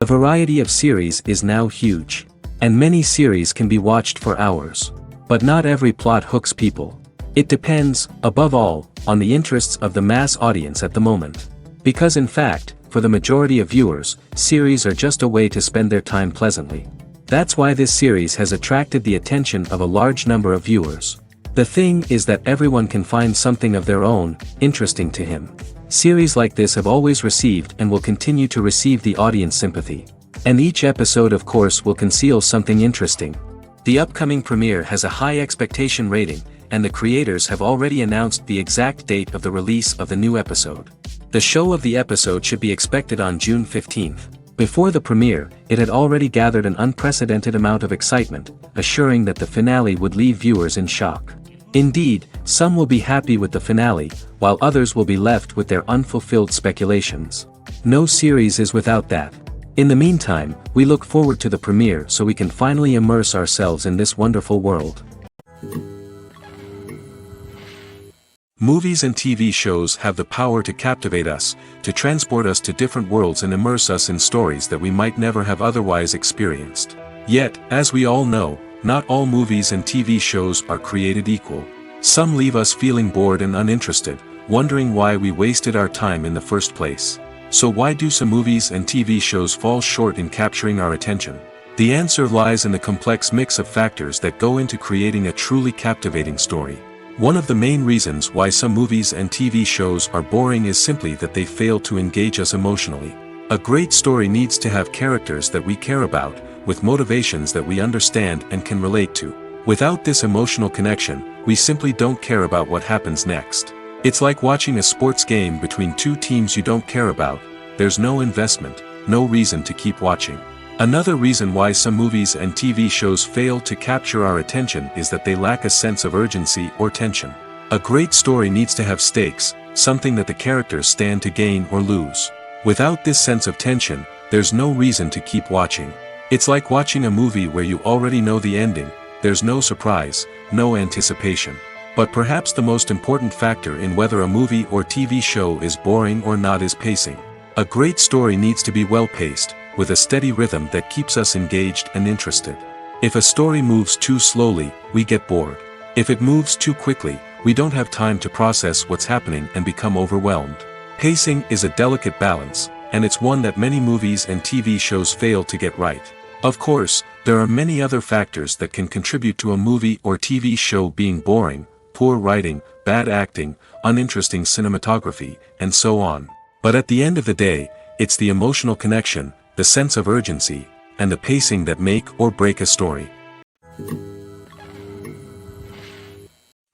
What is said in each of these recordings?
The variety of series is now huge. And many series can be watched for hours. But not every plot hooks people. It depends, above all, on the interests of the mass audience at the moment. Because in fact, for the majority of viewers, series are just a way to spend their time pleasantly. That's why this series has attracted the attention of a large number of viewers. The thing is that everyone can find something of their own, interesting to him. Series like this have always received and will continue to receive the audience sympathy. And each episode of course will conceal something interesting. The upcoming premiere has a high expectation rating, and the creators have already announced the exact date of the release of the new episode. The show of the episode should be expected on June 15th. Before the premiere, it had already gathered an unprecedented amount of excitement, assuring that the finale would leave viewers in shock. Indeed, some will be happy with the finale, while others will be left with their unfulfilled speculations. No series is without that. In the meantime, we look forward to the premiere so we can finally immerse ourselves in this wonderful world. Movies and TV shows have the power to captivate us, to transport us to different worlds and immerse us in stories that we might never have otherwise experienced. Yet, as we all know, not all movies and TV shows are created equal. Some leave us feeling bored and uninterested, wondering why we wasted our time in the first place. So why do some movies and TV shows fall short in capturing our attention? The answer lies in the complex mix of factors that go into creating a truly captivating story. One of the main reasons why some movies and TV shows are boring is simply that they fail to engage us emotionally. A great story needs to have characters that we care about, with motivations that we understand and can relate to. Without this emotional connection, we simply don't care about what happens next. It's like watching a sports game between two teams you don't care about. There's no investment, no reason to keep watching. Another reason why some movies and TV shows fail to capture our attention is that they lack a sense of urgency or tension. A great story needs to have stakes, something that the characters stand to gain or lose. Without this sense of tension, there's no reason to keep watching. It's like watching a movie where you already know the ending. There's no surprise, no anticipation. But perhaps the most important factor in whether a movie or TV show is boring or not is pacing. A great story needs to be well-paced, with a steady rhythm that keeps us engaged and interested. If a story moves too slowly, we get bored. If it moves too quickly, we don't have time to process what's happening and become overwhelmed. Pacing is a delicate balance, and it's one that many movies and TV shows fail to get right. Of course, there are many other factors that can contribute to a movie or TV show being boring: poor writing, bad acting, uninteresting cinematography, and so on. But at the end of the day, it's the emotional connection, the sense of urgency, and the pacing that make or break a story.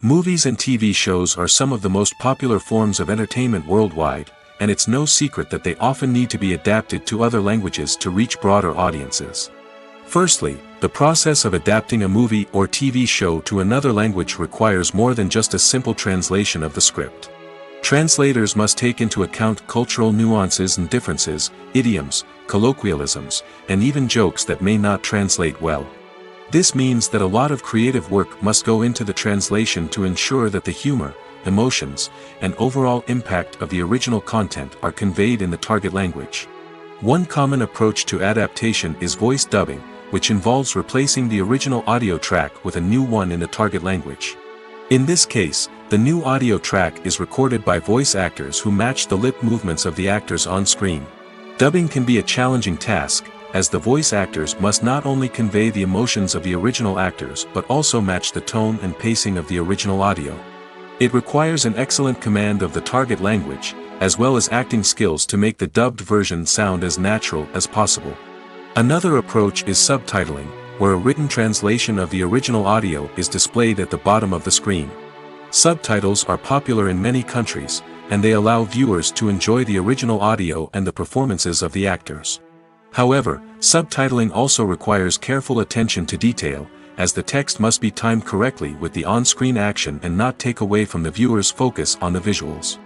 Movies and TV shows are some of the most popular forms of entertainment worldwide, and it's no secret that they often need to be adapted to other languages to reach broader audiences. Firstly, the process of adapting a movie or TV show to another language requires more than just a simple translation of the script. Translators must take into account cultural nuances and differences, idioms, colloquialisms, and even jokes that may not translate well. This means that a lot of creative work must go into the translation to ensure that the humor, emotions, and overall impact of the original content are conveyed in the target language. One common approach to adaptation is voice dubbing, which involves replacing the original audio track with a new one in the target language. In this case, the new audio track is recorded by voice actors who match the lip movements of the actors on screen. Dubbing can be a challenging task, as the voice actors must not only convey the emotions of the original actors but also match the tone and pacing of the original audio. It requires an excellent command of the target language, as well as acting skills to make the dubbed version sound as natural as possible. Another approach is subtitling, where a written translation of the original audio is displayed at the bottom of the screen. Subtitles are popular in many countries, and they allow viewers to enjoy the original audio and the performances of the actors. However, subtitling also requires careful attention to detail, as the text must be timed correctly with the on-screen action and not take away from the viewer's focus on the visuals.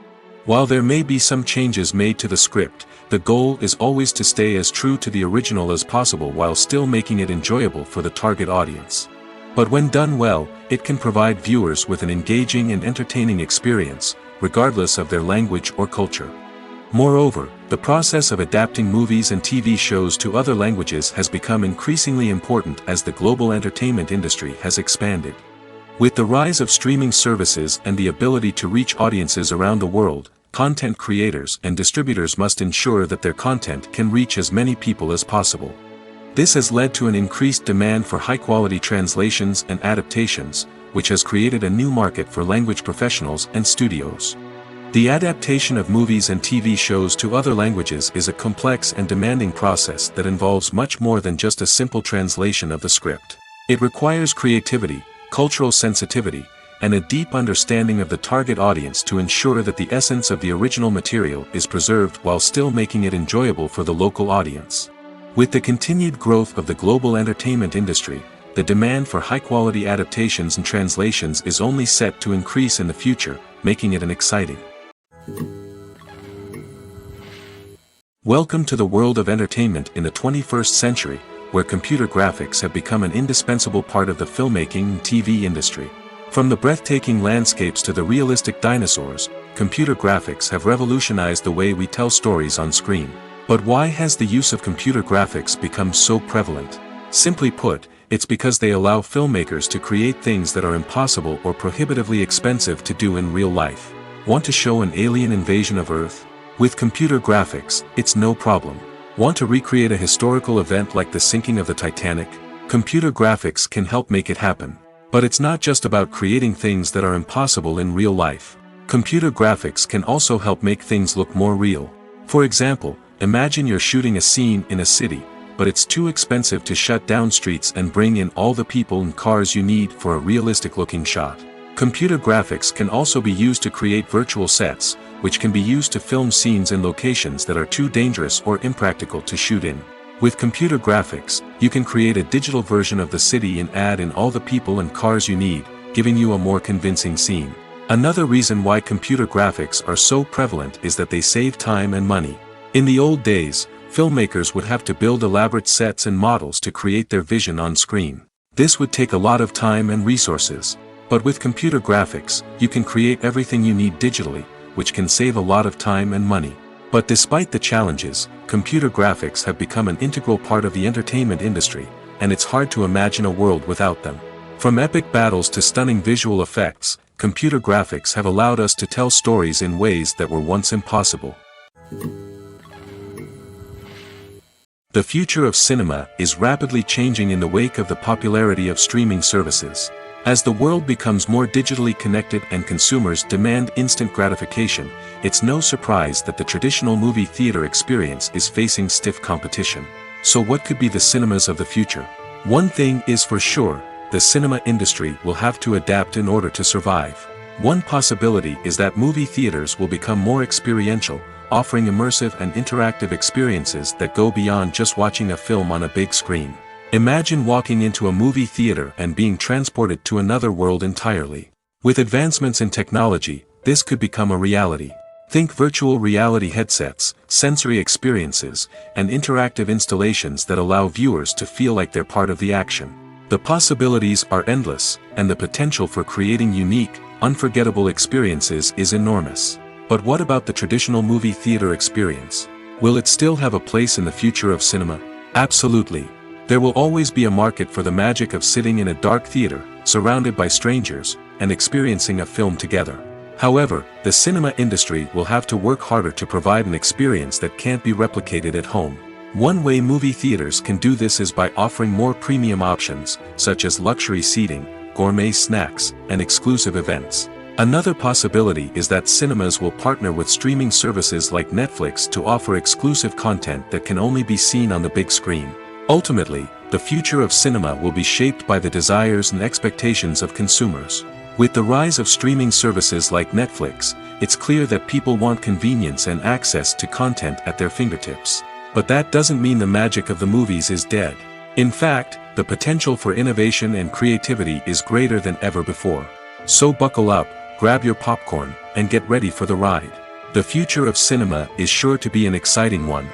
While there may be some changes made to the script, the goal is always to stay as true to the original as possible while still making it enjoyable for the target audience. But when done well, it can provide viewers with an engaging and entertaining experience, regardless of their language or culture. Moreover, the process of adapting movies and TV shows to other languages has become increasingly important as the global entertainment industry has expanded. With the rise of streaming services and the ability to reach audiences around the world, content creators and distributors must ensure that their content can reach as many people as possible. This has led to an increased demand for high-quality translations and adaptations, which has created a new market for language professionals and studios. The adaptation of movies and TV shows to other languages is a complex and demanding process that involves much more than just a simple translation of the script. It requires creativity, cultural sensitivity, and a deep understanding of the target audience to ensure that the essence of the original material is preserved while still making it enjoyable for the local audience. With the continued growth of the global entertainment industry, the demand for high-quality adaptations and translations is only set to increase in the future, making it exciting. Welcome to the world of entertainment in the 21st century, where computer graphics have become an indispensable part of the filmmaking and TV industry. From the breathtaking landscapes to the realistic dinosaurs, computer graphics have revolutionized the way we tell stories on screen. But why has the use of computer graphics become so prevalent? Simply put, it's because they allow filmmakers to create things that are impossible or prohibitively expensive to do in real life. Want to show an alien invasion of Earth? With computer graphics, it's no problem. Want to recreate a historical event like the sinking of the Titanic? Computer graphics can help make it happen. But it's not just about creating things that are impossible in real life. Computer graphics can also help make things look more real. For example, imagine you're shooting a scene in a city, but it's too expensive to shut down streets and bring in all the people and cars you need for a realistic-looking shot. Computer graphics can also be used to create virtual sets, which can be used to film scenes in locations that are too dangerous or impractical to shoot in. With computer graphics, you can create a digital version of the city and add in all the people and cars you need, giving you a more convincing scene. Another reason why computer graphics are so prevalent is that they save time and money. In the old days, filmmakers would have to build elaborate sets and models to create their vision on screen. This would take a lot of time and resources. But with computer graphics, you can create everything you need digitally, which can save a lot of time and money. But despite the challenges, computer graphics have become an integral part of the entertainment industry, and it's hard to imagine a world without them. From epic battles to stunning visual effects, computer graphics have allowed us to tell stories in ways that were once impossible. The future of cinema is rapidly changing in the wake of the popularity of streaming services. As the world becomes more digitally connected and consumers demand instant gratification, it's no surprise that the traditional movie theater experience is facing stiff competition. So what could be the cinemas of the future? One thing is for sure, the cinema industry will have to adapt in order to survive. One possibility is that movie theaters will become more experiential, offering immersive and interactive experiences that go beyond just watching a film on a big screen. Imagine walking into a movie theater and being transported to another world entirely. With advancements in technology, this could become a reality. Think virtual reality headsets, sensory experiences, and interactive installations that allow viewers to feel like they're part of the action. The possibilities are endless, and the potential for creating unique, unforgettable experiences is enormous. But what about the traditional movie theater experience? Will it still have a place in the future of cinema? Absolutely. There will always be a market for the magic of sitting in a dark theater, surrounded by strangers, and experiencing a film together. However, the cinema industry will have to work harder to provide an experience that can't be replicated at home. One way movie theaters can do this is by offering more premium options, such as luxury seating, gourmet snacks, and exclusive events. Another possibility is that cinemas will partner with streaming services like Netflix to offer exclusive content that can only be seen on the big screen. Ultimately, the future of cinema will be shaped by the desires and expectations of consumers. With the rise of streaming services like Netflix, it's clear that people want convenience and access to content at their fingertips. But that doesn't mean the magic of the movies is dead. In fact, the potential for innovation and creativity is greater than ever before. So buckle up, grab your popcorn, and get ready for the ride. The future of cinema is sure to be an exciting one.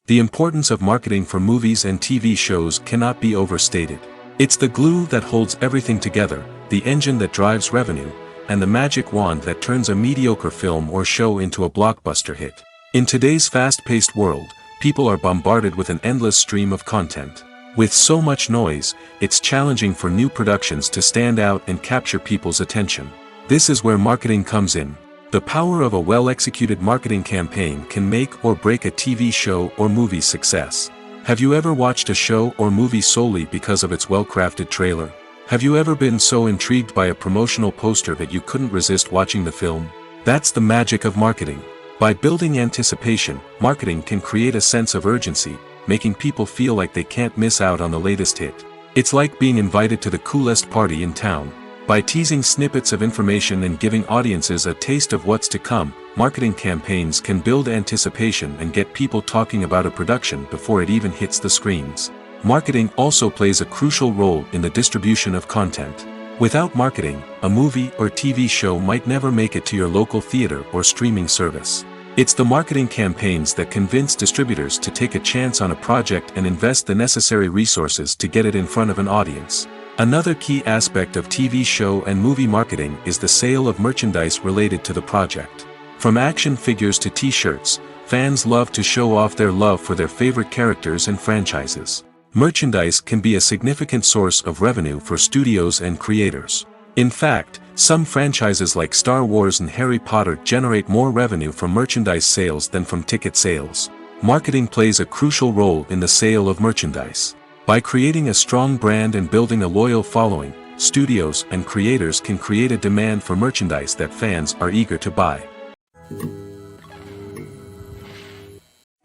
The importance of marketing for movies and TV shows cannot be overstated. It's the glue that holds everything together, the engine that drives revenue, and the magic wand that turns a mediocre film or show into a blockbuster hit. In today's fast-paced world, people are bombarded with an endless stream of content. With so much noise, it's challenging for new productions to stand out and capture people's attention. This is where marketing comes in. The power of a well-executed marketing campaign can make or break a TV show or movie's success. Have you ever watched a show or movie solely because of its well-crafted trailer? Have you ever been so intrigued by a promotional poster that you couldn't resist watching the film? That's the magic of marketing. By building anticipation, marketing can create a sense of urgency, making people feel like they can't miss out on the latest hit. It's like being invited to the coolest party in town. By teasing snippets of information and giving audiences a taste of what's to come, marketing campaigns can build anticipation and get people talking about a production before it even hits the screens. Marketing also plays a crucial role in the distribution of content. Without marketing, a movie or TV show might never make it to your local theater or streaming service. It's the marketing campaigns that convince distributors to take a chance on a project and invest the necessary resources to get it in front of an audience. Another key aspect of TV show and movie marketing is the sale of merchandise related to the project. From action figures to t-shirts, fans love to show off their love for their favorite characters and franchises. Merchandise can be a significant source of revenue for studios and creators. In fact, some franchises like Star Wars and Harry Potter generate more revenue from merchandise sales than from ticket sales. Marketing plays a crucial role in the sale of merchandise. By creating a strong brand and building a loyal following, studios and creators can create a demand for merchandise that fans are eager to buy.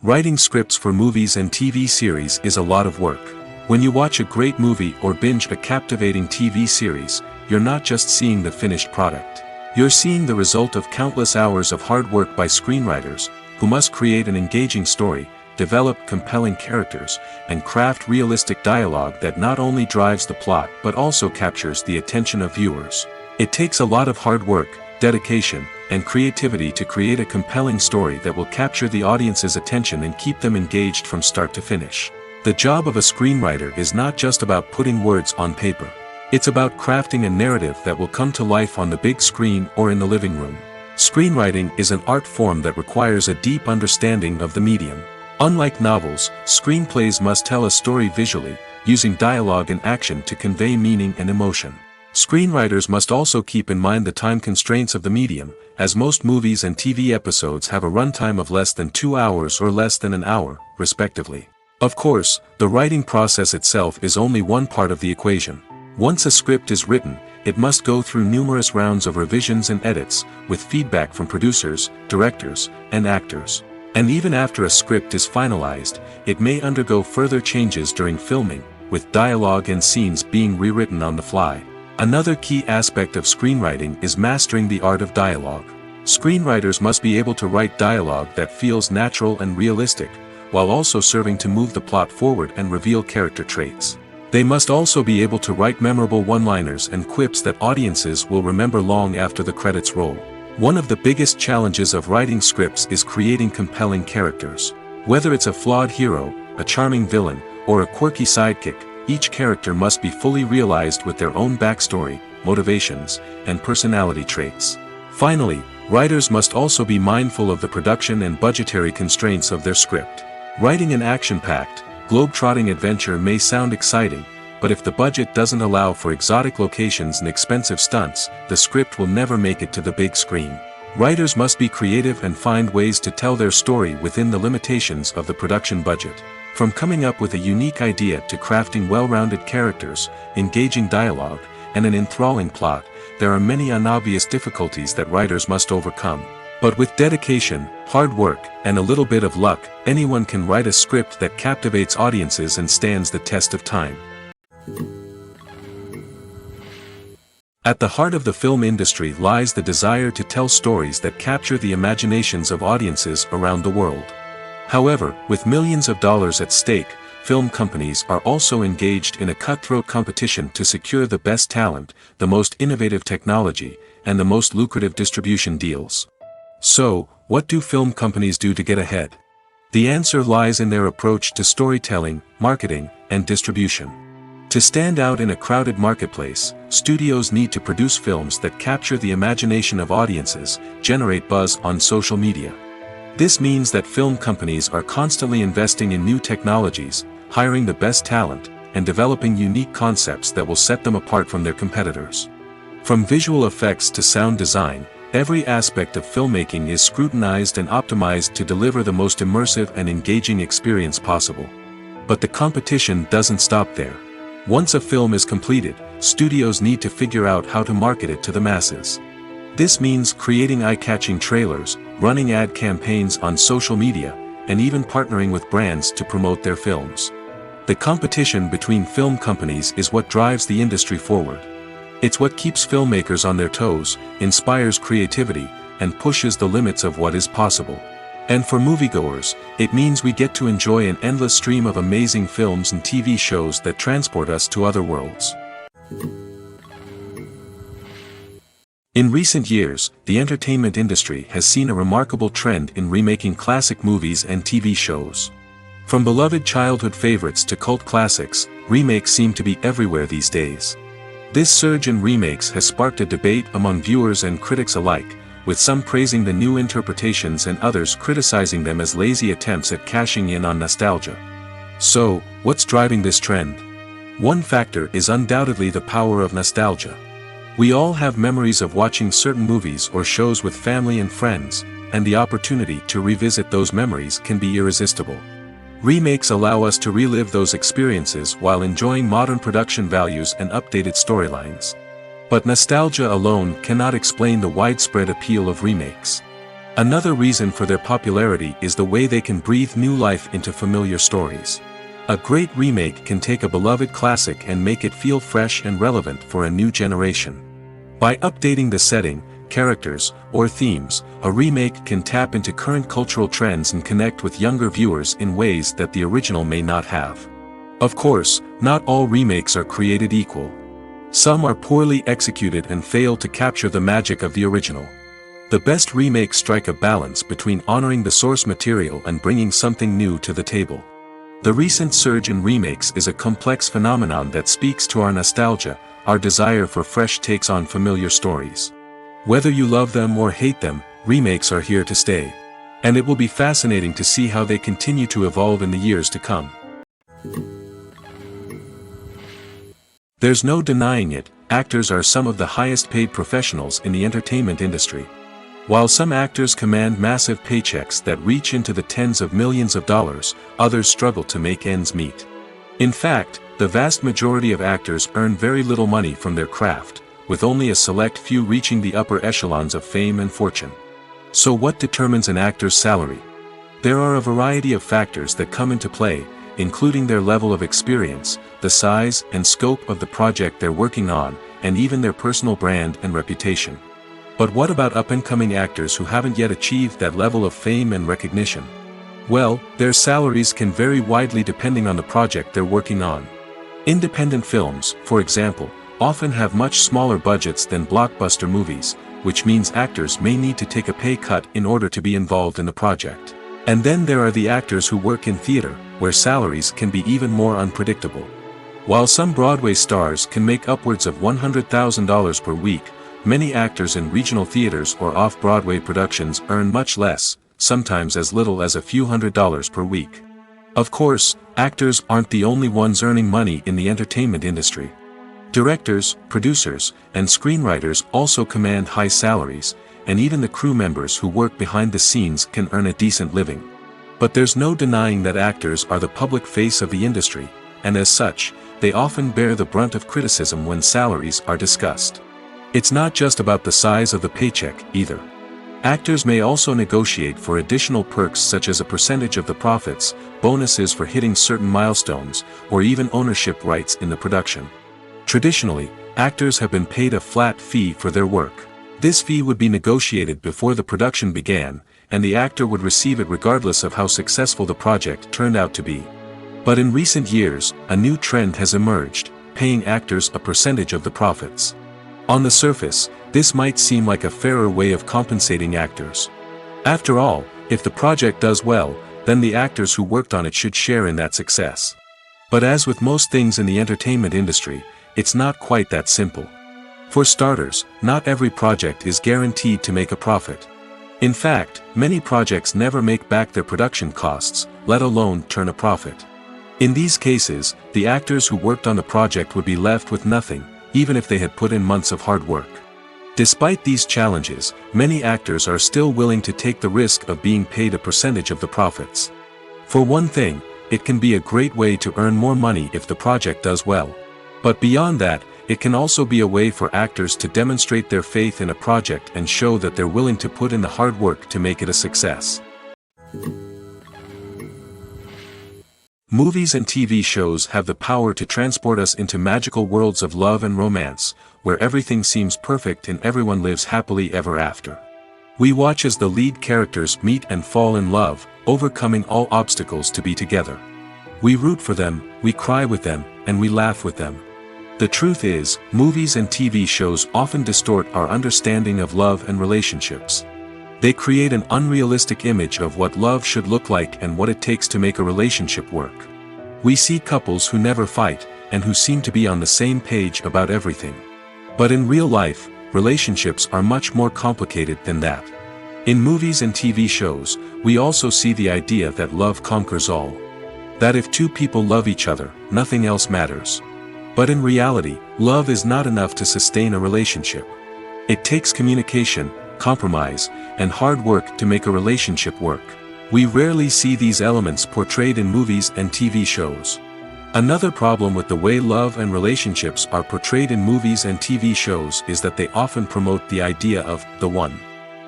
Writing scripts for movies and TV series is a lot of work. When you watch a great movie or binge a captivating TV series, you're not just seeing the finished product. You're seeing the result of countless hours of hard work by screenwriters, who must create an engaging story, develop compelling characters, and craft realistic dialogue that not only drives the plot but also captures the attention of viewers. It takes a lot of hard work, dedication, and creativity to create a compelling story that will capture the audience's attention and keep them engaged from start to finish. The job of a screenwriter is not just about putting words on paper. It's about crafting a narrative that will come to life on the big screen or in the living room. Screenwriting is an art form that requires a deep understanding of the medium. Unlike novels, screenplays must tell a story visually, using dialogue and action to convey meaning and emotion. Screenwriters must also keep in mind the time constraints of the medium, as most movies and TV episodes have a runtime of less than 2 hours or less than an hour, respectively. Of course, the writing process itself is only one part of the equation. Once a script is written, it must go through numerous rounds of revisions and edits, with feedback from producers, directors, and actors. And even after a script is finalized, it may undergo further changes during filming, with dialogue and scenes being rewritten on the fly. Another key aspect of screenwriting is mastering the art of dialogue. Screenwriters must be able to write dialogue that feels natural and realistic, while also serving to move the plot forward and reveal character traits. They must also be able to write memorable one-liners and quips that audiences will remember long after the credits roll. One of the biggest challenges of writing scripts is creating compelling characters. Whether it's a flawed hero, a charming villain, or a quirky sidekick, each character must be fully realized with their own backstory, motivations, and personality traits. Finally, writers must also be mindful of the production and budgetary constraints of their script. Writing an action-packed, globe-trotting adventure may sound exciting, but if the budget doesn't allow for exotic locations and expensive stunts, the script will never make it to the big screen. Writers must be creative and find ways to tell their story within the limitations of the production budget. From coming up with a unique idea to crafting well-rounded characters, engaging dialogue, and an enthralling plot, there are many unobvious difficulties that writers must overcome. But with dedication, hard work, and a little bit of luck, anyone can write a script that captivates audiences and stands the test of time. At the heart of the film industry lies the desire to tell stories that capture the imaginations of audiences around the world. However, with millions of dollars at stake, film companies are also engaged in a cutthroat competition to secure the best talent, the most innovative technology, and the most lucrative distribution deals. So, what do film companies do to get ahead? The answer lies in their approach to storytelling, marketing, and distribution. To stand out in a crowded marketplace, studios need to produce films that capture the imagination of audiences, generate buzz on social media. This means that film companies are constantly investing in new technologies, hiring the best talent, and developing unique concepts that will set them apart from their competitors. From visual effects to sound design, every aspect of filmmaking is scrutinized and optimized to deliver the most immersive and engaging experience possible. But the competition doesn't stop there. Once a film is completed, studios need to figure out how to market it to the masses. This means creating eye-catching trailers, running ad campaigns on social media, and even partnering with brands to promote their films. The competition between film companies is what drives the industry forward. It's what keeps filmmakers on their toes, inspires creativity, and pushes the limits of what is possible. And for moviegoers, it means we get to enjoy an endless stream of amazing films and TV shows that transport us to other worlds. In recent years, the entertainment industry has seen a remarkable trend in remaking classic movies and TV shows. From beloved childhood favorites to cult classics, remakes seem to be everywhere these days. This surge in remakes has sparked a debate among viewers and critics alike, with some praising the new interpretations and others criticizing them as lazy attempts at cashing in on nostalgia. So, what's driving this trend? One factor is undoubtedly the power of nostalgia. We all have memories of watching certain movies or shows with family and friends, and the opportunity to revisit those memories can be irresistible. Remakes allow us to relive those experiences while enjoying modern production values and updated storylines. But nostalgia alone cannot explain the widespread appeal of remakes. Another reason for their popularity is the way they can breathe new life into familiar stories. A great remake can take a beloved classic and make it feel fresh and relevant for a new generation. By updating the setting, characters, or themes, a remake can tap into current cultural trends and connect with younger viewers in ways that the original may not have. Of course, not all remakes are created equal. Some are poorly executed and fail to capture the magic of the original. The best remakes strike a balance between honoring the source material and bringing something new to the table. The recent surge in remakes is a complex phenomenon that speaks to our nostalgia, our desire for fresh takes on familiar stories. Whether you love them or hate them, remakes are here to stay. And it will be fascinating to see how they continue to evolve in the years to come. There's no denying it, actors are some of the highest paid professionals in the entertainment industry. While some actors command massive paychecks that reach into the tens of millions of dollars, others struggle to make ends meet. In fact, the vast majority of actors earn very little money from their craft, with only a select few reaching the upper echelons of fame and fortune. So what determines an actor's salary? There are a variety of factors that come into play, including their level of experience, the size and scope of the project they're working on, and even their personal brand and reputation. But what about up-and-coming actors who haven't yet achieved that level of fame and recognition? Well, their salaries can vary widely depending on the project they're working on. Independent films, for example, often have much smaller budgets than blockbuster movies, which means actors may need to take a pay cut in order to be involved in the project. And then there are the actors who work in theater, where salaries can be even more unpredictable. While some Broadway stars can make upwards of $100,000 per week, many actors in regional theaters or off-Broadway productions earn much less, sometimes as little as a few $100s per week. Of course, actors aren't the only ones earning money in the entertainment industry. Directors, producers, and screenwriters also command high salaries, and even the crew members who work behind the scenes can earn a decent living. But there's no denying that actors are the public face of the industry, and as such, they often bear the brunt of criticism when salaries are discussed. It's not just about the size of the paycheck, either. Actors may also negotiate for additional perks such as a percentage of the profits, bonuses for hitting certain milestones, or even ownership rights in the production. Traditionally, actors have been paid a flat fee for their work. This fee would be negotiated before the production began, and the actor would receive it regardless of how successful the project turned out to be. But in recent years, a new trend has emerged, paying actors a percentage of the profits. On the surface, this might seem like a fairer way of compensating actors. After all, if the project does well, then the actors who worked on it should share in that success. But as with most things in the entertainment industry, it's not quite that simple. For starters, not every project is guaranteed to make a profit. In fact, many projects never make back their production costs, let alone turn a profit. In these cases, the actors who worked on the project would be left with nothing, even if they had put in months of hard work. Despite these challenges, many actors are still willing to take the risk of being paid a percentage of the profits. For one thing, it can be a great way to earn more money if the project does well. But beyond that, it can also be a way for actors to demonstrate their faith in a project and show that they're willing to put in the hard work to make it a success. Movies and TV shows have the power to transport us into magical worlds of love and romance, where everything seems perfect and everyone lives happily ever after. We watch as the lead characters meet and fall in love, overcoming all obstacles to be together. We root for them, we cry with them, and we laugh with them. The truth is, movies and TV shows often distort our understanding of love and relationships. They create an unrealistic image of what love should look like and what it takes to make a relationship work. We see couples who never fight, and who seem to be on the same page about everything. But in real life, relationships are much more complicated than that. In movies and TV shows, we also see the idea that love conquers all. That if two people love each other, nothing else matters. But in reality, love is not enough to sustain a relationship. It takes communication, compromise, and hard work to make a relationship work. We rarely see these elements portrayed in movies and TV shows. Another problem with the way love and relationships are portrayed in movies and TV shows is that they often promote the idea of the one.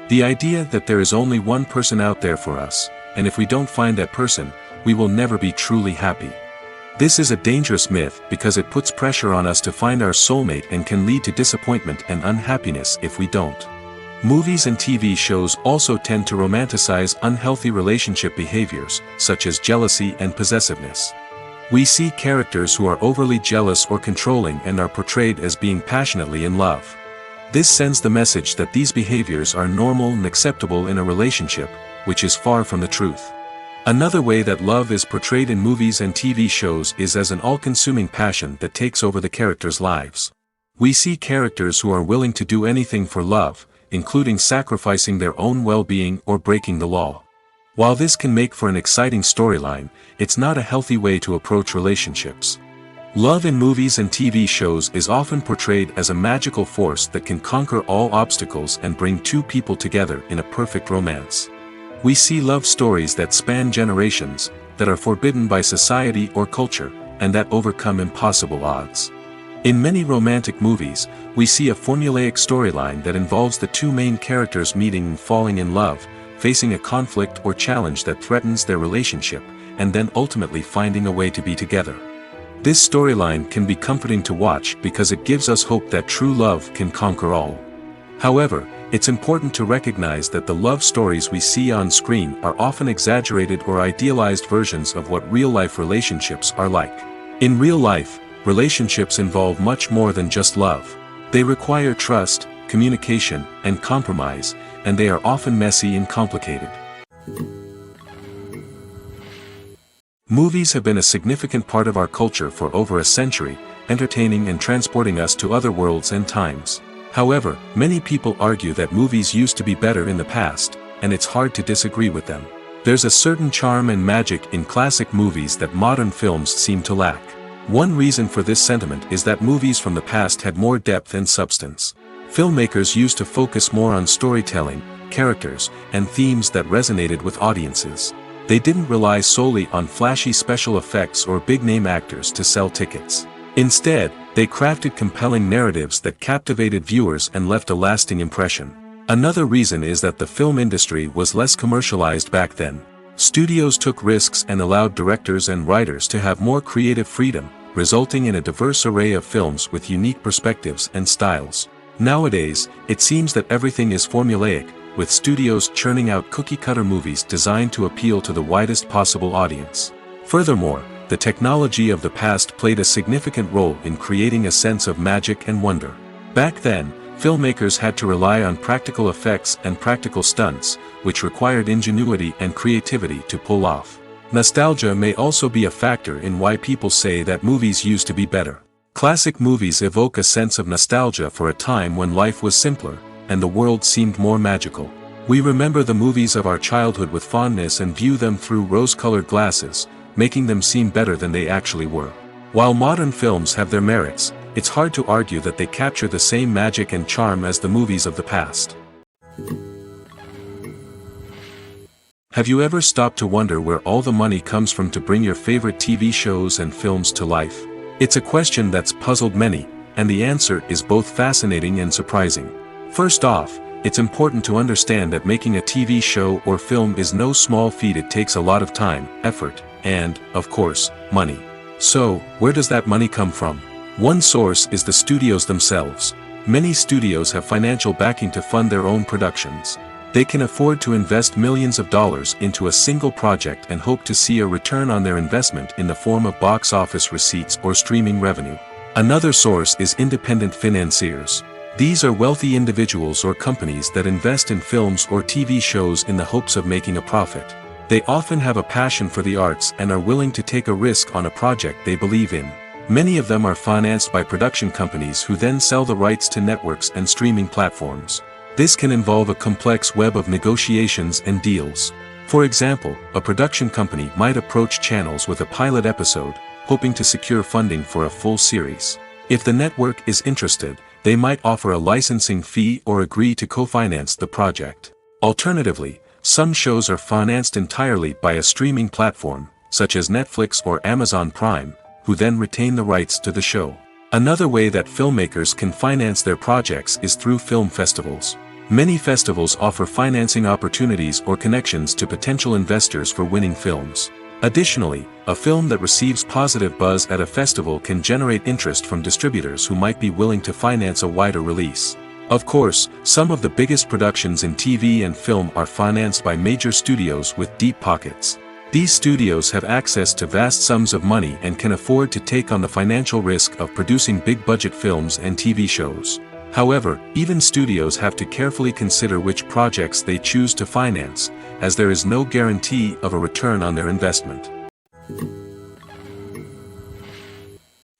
The idea that there is only one person out there for us, and if we don't find that person, we will never be truly happy. This is a dangerous myth because it puts pressure on us to find our soulmate and can lead to disappointment and unhappiness if we don't. Movies and TV shows also tend to romanticize unhealthy relationship behaviors, such as jealousy and possessiveness. We see characters who are overly jealous or controlling and are portrayed as being passionately in love. This sends the message that these behaviors are normal and acceptable in a relationship, which is far from the truth. Another way that love is portrayed in movies and TV shows is as an all-consuming passion that takes over the characters' lives. We see characters who are willing to do anything for love, including sacrificing their own well-being or breaking the law. While this can make for an exciting storyline, it's not a healthy way to approach relationships. Love in movies and TV shows is often portrayed as a magical force that can conquer all obstacles and bring two people together in a perfect romance. We see love stories that span generations, that are forbidden by society or culture, and that overcome impossible odds. In many romantic movies, we see a formulaic storyline that involves the two main characters meeting and falling in love, facing a conflict or challenge that threatens their relationship, and then ultimately finding a way to be together. This storyline can be comforting to watch because it gives us hope that true love can conquer all. However, it's important to recognize that the love stories we see on screen are often exaggerated or idealized versions of what real-life relationships are like. In real life, relationships involve much more than just love. They require trust, communication, and compromise, and they are often messy and complicated. Movies have been a significant part of our culture for over a century, entertaining and transporting us to other worlds and times. However, many people argue that movies used to be better in the past, and it's hard to disagree with them. There's a certain charm and magic in classic movies that modern films seem to lack. One reason for this sentiment is that movies from the past had more depth and substance. Filmmakers used to focus more on storytelling, characters, and themes that resonated with audiences. They didn't rely solely on flashy special effects or big-name actors to sell tickets. Instead, they crafted compelling narratives that captivated viewers and left a lasting impression. Another reason is that the film industry was less commercialized back then. Studios took risks and allowed directors and writers to have more creative freedom, resulting in a diverse array of films with unique perspectives and styles. Nowadays, it seems that everything is formulaic, with studios churning out cookie-cutter movies designed to appeal to the widest possible audience. Furthermore, the technology of the past played a significant role in creating a sense of magic and wonder. Back then, filmmakers had to rely on practical effects and practical stunts, which required ingenuity and creativity to pull off. Nostalgia may also be a factor in why people say that movies used to be better. Classic movies evoke a sense of nostalgia for a time when life was simpler, and the world seemed more magical. We remember the movies of our childhood with fondness and view them through rose-colored glasses, making them seem better than they actually were. While modern films have their merits, it's hard to argue that they capture the same magic and charm as the movies of the past. Have you ever stopped to wonder where all the money comes from to bring your favorite TV shows and films to life? It's a question that's puzzled many, and the answer is both fascinating and surprising. First off, it's important to understand that making a TV show or film is no small feat. It takes a lot of time, effort, and, of course, money. So, where does that money come from? One source is the studios themselves. Many studios have financial backing to fund their own productions. They can afford to invest millions of dollars into a single project and hope to see a return on their investment in the form of box office receipts or streaming revenue. Another source is independent financiers. These are wealthy individuals or companies that invest in films or TV shows in the hopes of making a profit. They often have a passion for the arts and are willing to take a risk on a project they believe in. Many of them are financed by production companies who then sell the rights to networks and streaming platforms. This can involve a complex web of negotiations and deals. For example, a production company might approach channels with a pilot episode, hoping to secure funding for a full series. If the network is interested, they might offer a licensing fee or agree to co-finance the project. Alternatively, some shows are financed entirely by a streaming platform, such as Netflix or Amazon Prime, who then retain the rights to the show. Another way that filmmakers can finance their projects is through film festivals. Many festivals offer financing opportunities or connections to potential investors for winning films. Additionally, a film that receives positive buzz at a festival can generate interest from distributors who might be willing to finance a wider release. Of course, some of the biggest productions in TV and film are financed by major studios with deep pockets. These studios have access to vast sums of money and can afford to take on the financial risk of producing big-budget films and TV shows. However, even studios have to carefully consider which projects they choose to finance, as there is no guarantee of a return on their investment.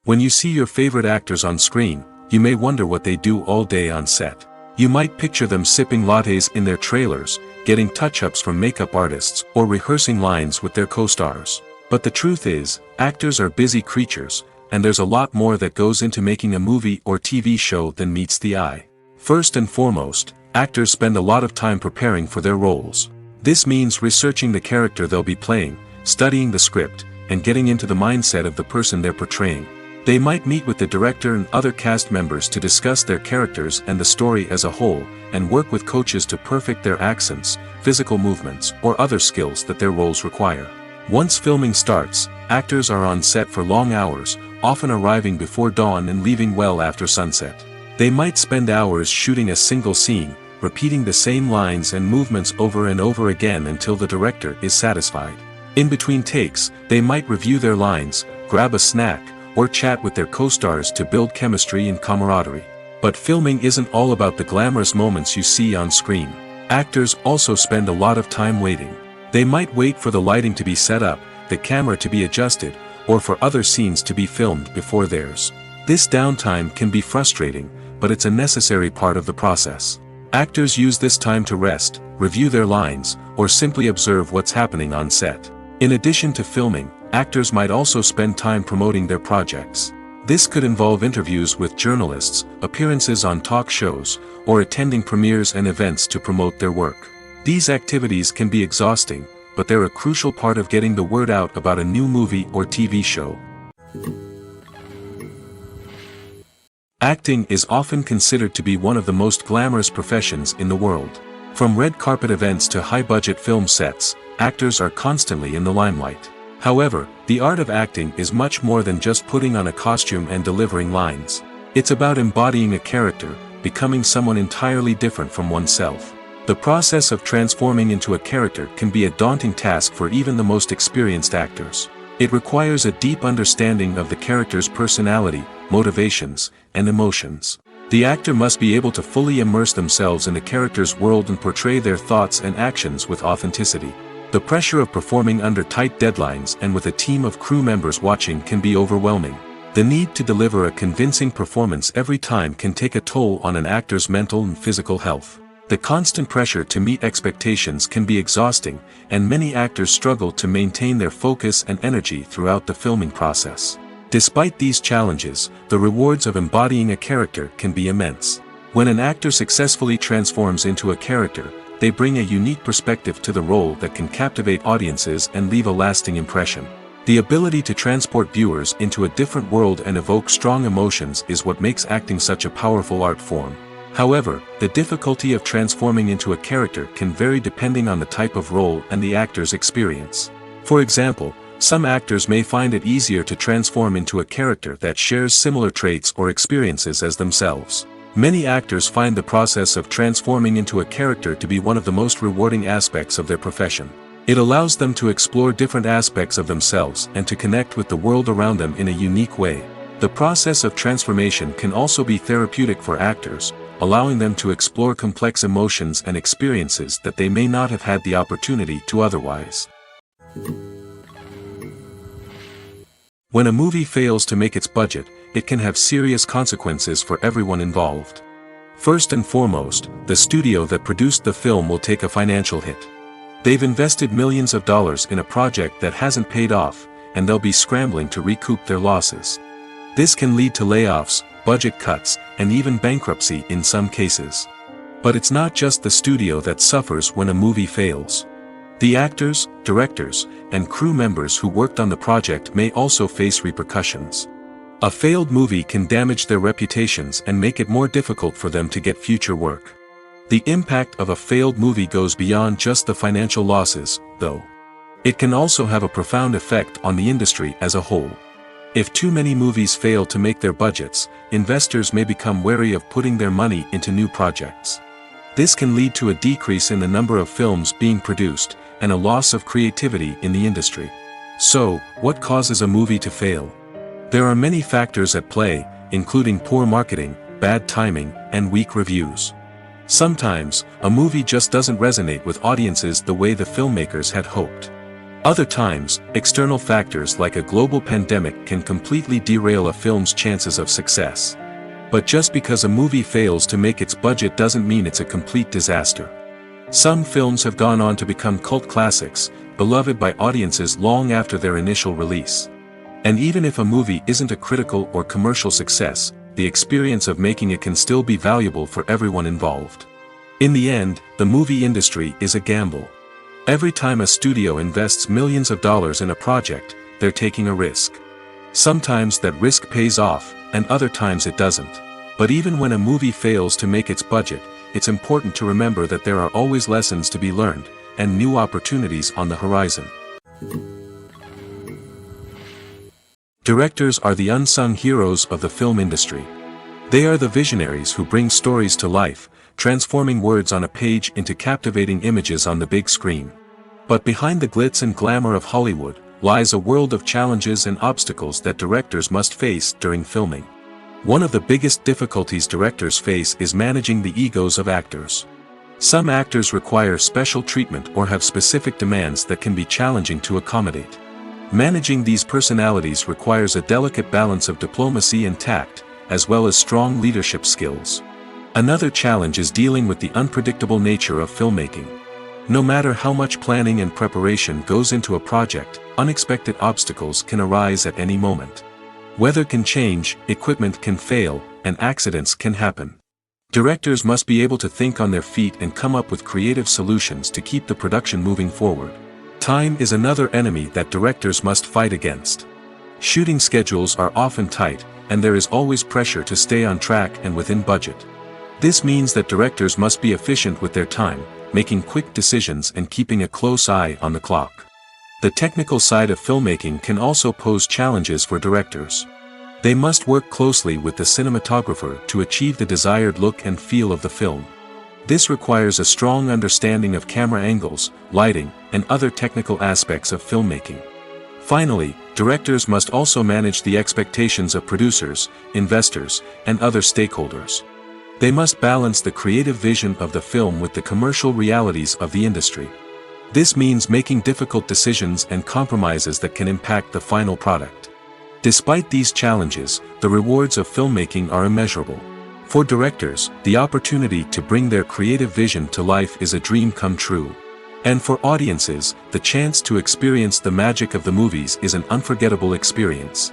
When you see your favorite actors on screen, you may wonder what they do all day on set. You might picture them sipping lattes in their trailers, getting touch-ups from makeup artists, or rehearsing lines with their co-stars. But the truth is, actors are busy creatures, and there's a lot more that goes into making a movie or TV show than meets the eye. First and foremost, actors spend a lot of time preparing for their roles. This means researching the character they'll be playing, studying the script, and getting into the mindset of the person they're portraying. They might meet with the director and other cast members to discuss their characters and the story as a whole, and work with coaches to perfect their accents, physical movements, or other skills that their roles require. Once filming starts, actors are on set for long hours, often arriving before dawn and leaving well after sunset. They might spend hours shooting a single scene, repeating the same lines and movements over and over again until the director is satisfied. In between takes, they might review their lines, grab a snack, or chat with their co-stars to build chemistry and camaraderie. But filming isn't all about the glamorous moments you see on screen. Actors also spend a lot of time waiting. They might wait for the lighting to be set up, the camera to be adjusted, or for other scenes to be filmed before theirs. This downtime can be frustrating, but it's a necessary part of the process. Actors use this time to rest, review their lines, or simply observe what's happening on set. In addition to filming, actors might also spend time promoting their projects. This could involve interviews with journalists, appearances on talk shows, or attending premieres and events to promote their work. These activities can be exhausting, but they're a crucial part of getting the word out about a new movie or TV show. Acting is often considered to be one of the most glamorous professions in the world. From red carpet events to high-budget film sets, actors are constantly in the limelight. However, the art of acting is much more than just putting on a costume and delivering lines. It's about embodying a character, becoming someone entirely different from oneself. The process of transforming into a character can be a daunting task for even the most experienced actors. It requires a deep understanding of the character's personality, motivations, and emotions. The actor must be able to fully immerse themselves in the character's world and portray their thoughts and actions with authenticity. The pressure of performing under tight deadlines and with a team of crew members watching can be overwhelming. The need to deliver a convincing performance every time can take a toll on an actor's mental and physical health. The constant pressure to meet expectations can be exhausting, and many actors struggle to maintain their focus and energy throughout the filming process. Despite these challenges, the rewards of embodying a character can be immense. When an actor successfully transforms into a character, they bring a unique perspective to the role that can captivate audiences and leave a lasting impression. The ability to transport viewers into a different world and evoke strong emotions is what makes acting such a powerful art form. However, the difficulty of transforming into a character can vary depending on the type of role and the actor's experience. For example, some actors may find it easier to transform into a character that shares similar traits or experiences as themselves. Many actors find the process of transforming into a character to be one of the most rewarding aspects of their profession. It allows them to explore different aspects of themselves and to connect with the world around them in a unique way. The process of transformation can also be therapeutic for actors, allowing them to explore complex emotions and experiences that they may not have had the opportunity to otherwise. When a movie fails to make its budget, it can have serious consequences for everyone involved. First and foremost, the studio that produced the film will take a financial hit. They've invested millions of dollars in a project that hasn't paid off, and they'll be scrambling to recoup their losses. This can lead to layoffs, budget cuts, and even bankruptcy in some cases. But it's not just the studio that suffers when a movie fails. The actors, directors, and crew members who worked on the project may also face repercussions. A failed movie can damage their reputations and make it more difficult for them to get future work. The impact of a failed movie goes beyond just the financial losses, though. It can also have a profound effect on the industry as a whole. If too many movies fail to make their budgets, investors may become wary of putting their money into new projects. This can lead to a decrease in the number of films being produced, and a loss of creativity in the industry. So, what causes a movie to fail? There are many factors at play, including poor marketing, bad timing, and weak reviews. Sometimes, a movie just doesn't resonate with audiences the way the filmmakers had hoped. Other times, external factors like a global pandemic can completely derail a film's chances of success. But just because a movie fails to make its budget doesn't mean it's a complete disaster. Some films have gone on to become cult classics, beloved by audiences long after their initial release. And even if a movie isn't a critical or commercial success, the experience of making it can still be valuable for everyone involved. In the end, the movie industry is a gamble. Every time a studio invests millions of dollars in a project, they're taking a risk. Sometimes that risk pays off, and other times it doesn't. But even when a movie fails to make its budget, it's important to remember that there are always lessons to be learned, and new opportunities on the horizon. Directors are the unsung heroes of the film industry. They are the visionaries who bring stories to life, transforming words on a page into captivating images on the big screen. But behind the glitz and glamour of Hollywood, lies a world of challenges and obstacles that directors must face during filming. One of the biggest difficulties directors face is managing the egos of actors. Some actors require special treatment or have specific demands that can be challenging to accommodate. Managing these personalities requires a delicate balance of diplomacy and tact, as well as strong leadership skills. Another challenge is dealing with the unpredictable nature of filmmaking. No matter how much planning and preparation goes into a project, unexpected obstacles can arise at any moment. Weather can change, equipment can fail, and accidents can happen. Directors must be able to think on their feet and come up with creative solutions to keep the production moving forward. Time is another enemy that directors must fight against. Shooting schedules are often tight, and there is always pressure to stay on track and within budget. This means that directors must be efficient with their time, making quick decisions and keeping a close eye on the clock. The technical side of filmmaking can also pose challenges for directors. They must work closely with the cinematographer to achieve the desired look and feel of the film. This requires a strong understanding of camera angles, lighting, and other technical aspects of filmmaking. Finally, directors must also manage the expectations of producers, investors, and other stakeholders. They must balance the creative vision of the film with the commercial realities of the industry. This means making difficult decisions and compromises that can impact the final product. Despite these challenges, the rewards of filmmaking are immeasurable. For directors, the opportunity to bring their creative vision to life is a dream come true. And for audiences, the chance to experience the magic of the movies is an unforgettable experience.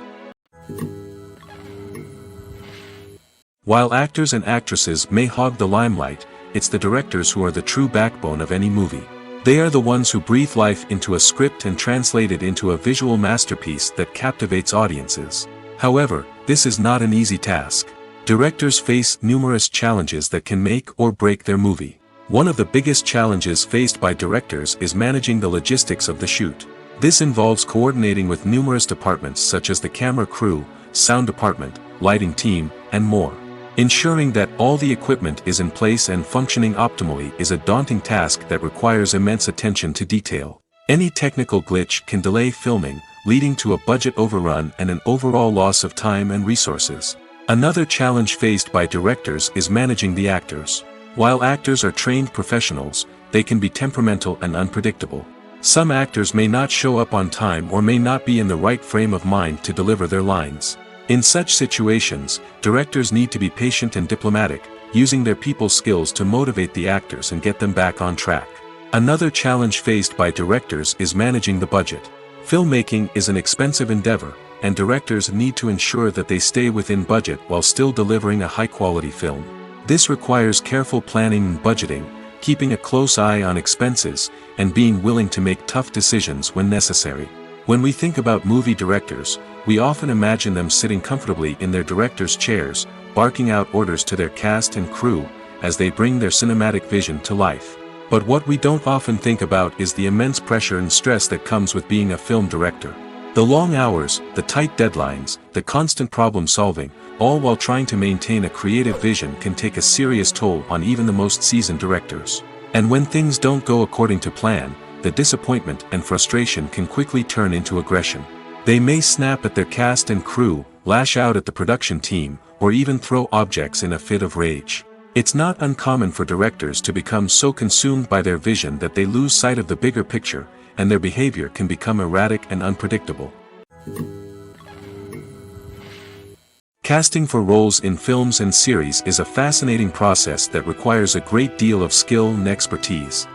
While actors and actresses may hog the limelight, it's the directors who are the true backbone of any movie. They are the ones who breathe life into a script and translate it into a visual masterpiece that captivates audiences. However, this is not an easy task. Directors face numerous challenges that can make or break their movie. One of the biggest challenges faced by directors is managing the logistics of the shoot. This involves coordinating with numerous departments such as the camera crew, sound department, lighting team, and more. Ensuring that all the equipment is in place and functioning optimally is a daunting task that requires immense attention to detail. Any technical glitch can delay filming, leading to a budget overrun and an overall loss of time and resources. Another challenge faced by directors is managing the actors. While actors are trained professionals, they can be temperamental and unpredictable. Some actors may not show up on time or may not be in the right frame of mind to deliver their lines. In such situations, directors need to be patient and diplomatic, using their people skills to motivate the actors and get them back on track. Another challenge faced by directors is managing the budget. Filmmaking is an expensive endeavor, and directors need to ensure that they stay within budget while still delivering a high-quality film. This requires careful planning and budgeting, keeping a close eye on expenses, and being willing to make tough decisions when necessary. When we think about movie directors, we often imagine them sitting comfortably in their director's chairs, barking out orders to their cast and crew, as they bring their cinematic vision to life. But what we don't often think about is the immense pressure and stress that comes with being a film director. The long hours, the tight deadlines, the constant problem solving, all while trying to maintain a creative vision can take a serious toll on even the most seasoned directors. And when things don't go according to plan, the disappointment and frustration can quickly turn into aggression. They may snap at their cast and crew, lash out at the production team, or even throw objects in a fit of rage. It's not uncommon for directors to become so consumed by their vision that they lose sight of the bigger picture, and their behavior can become erratic and unpredictable. Casting for roles in films and series is a fascinating process that requires a great deal of skill and expertise.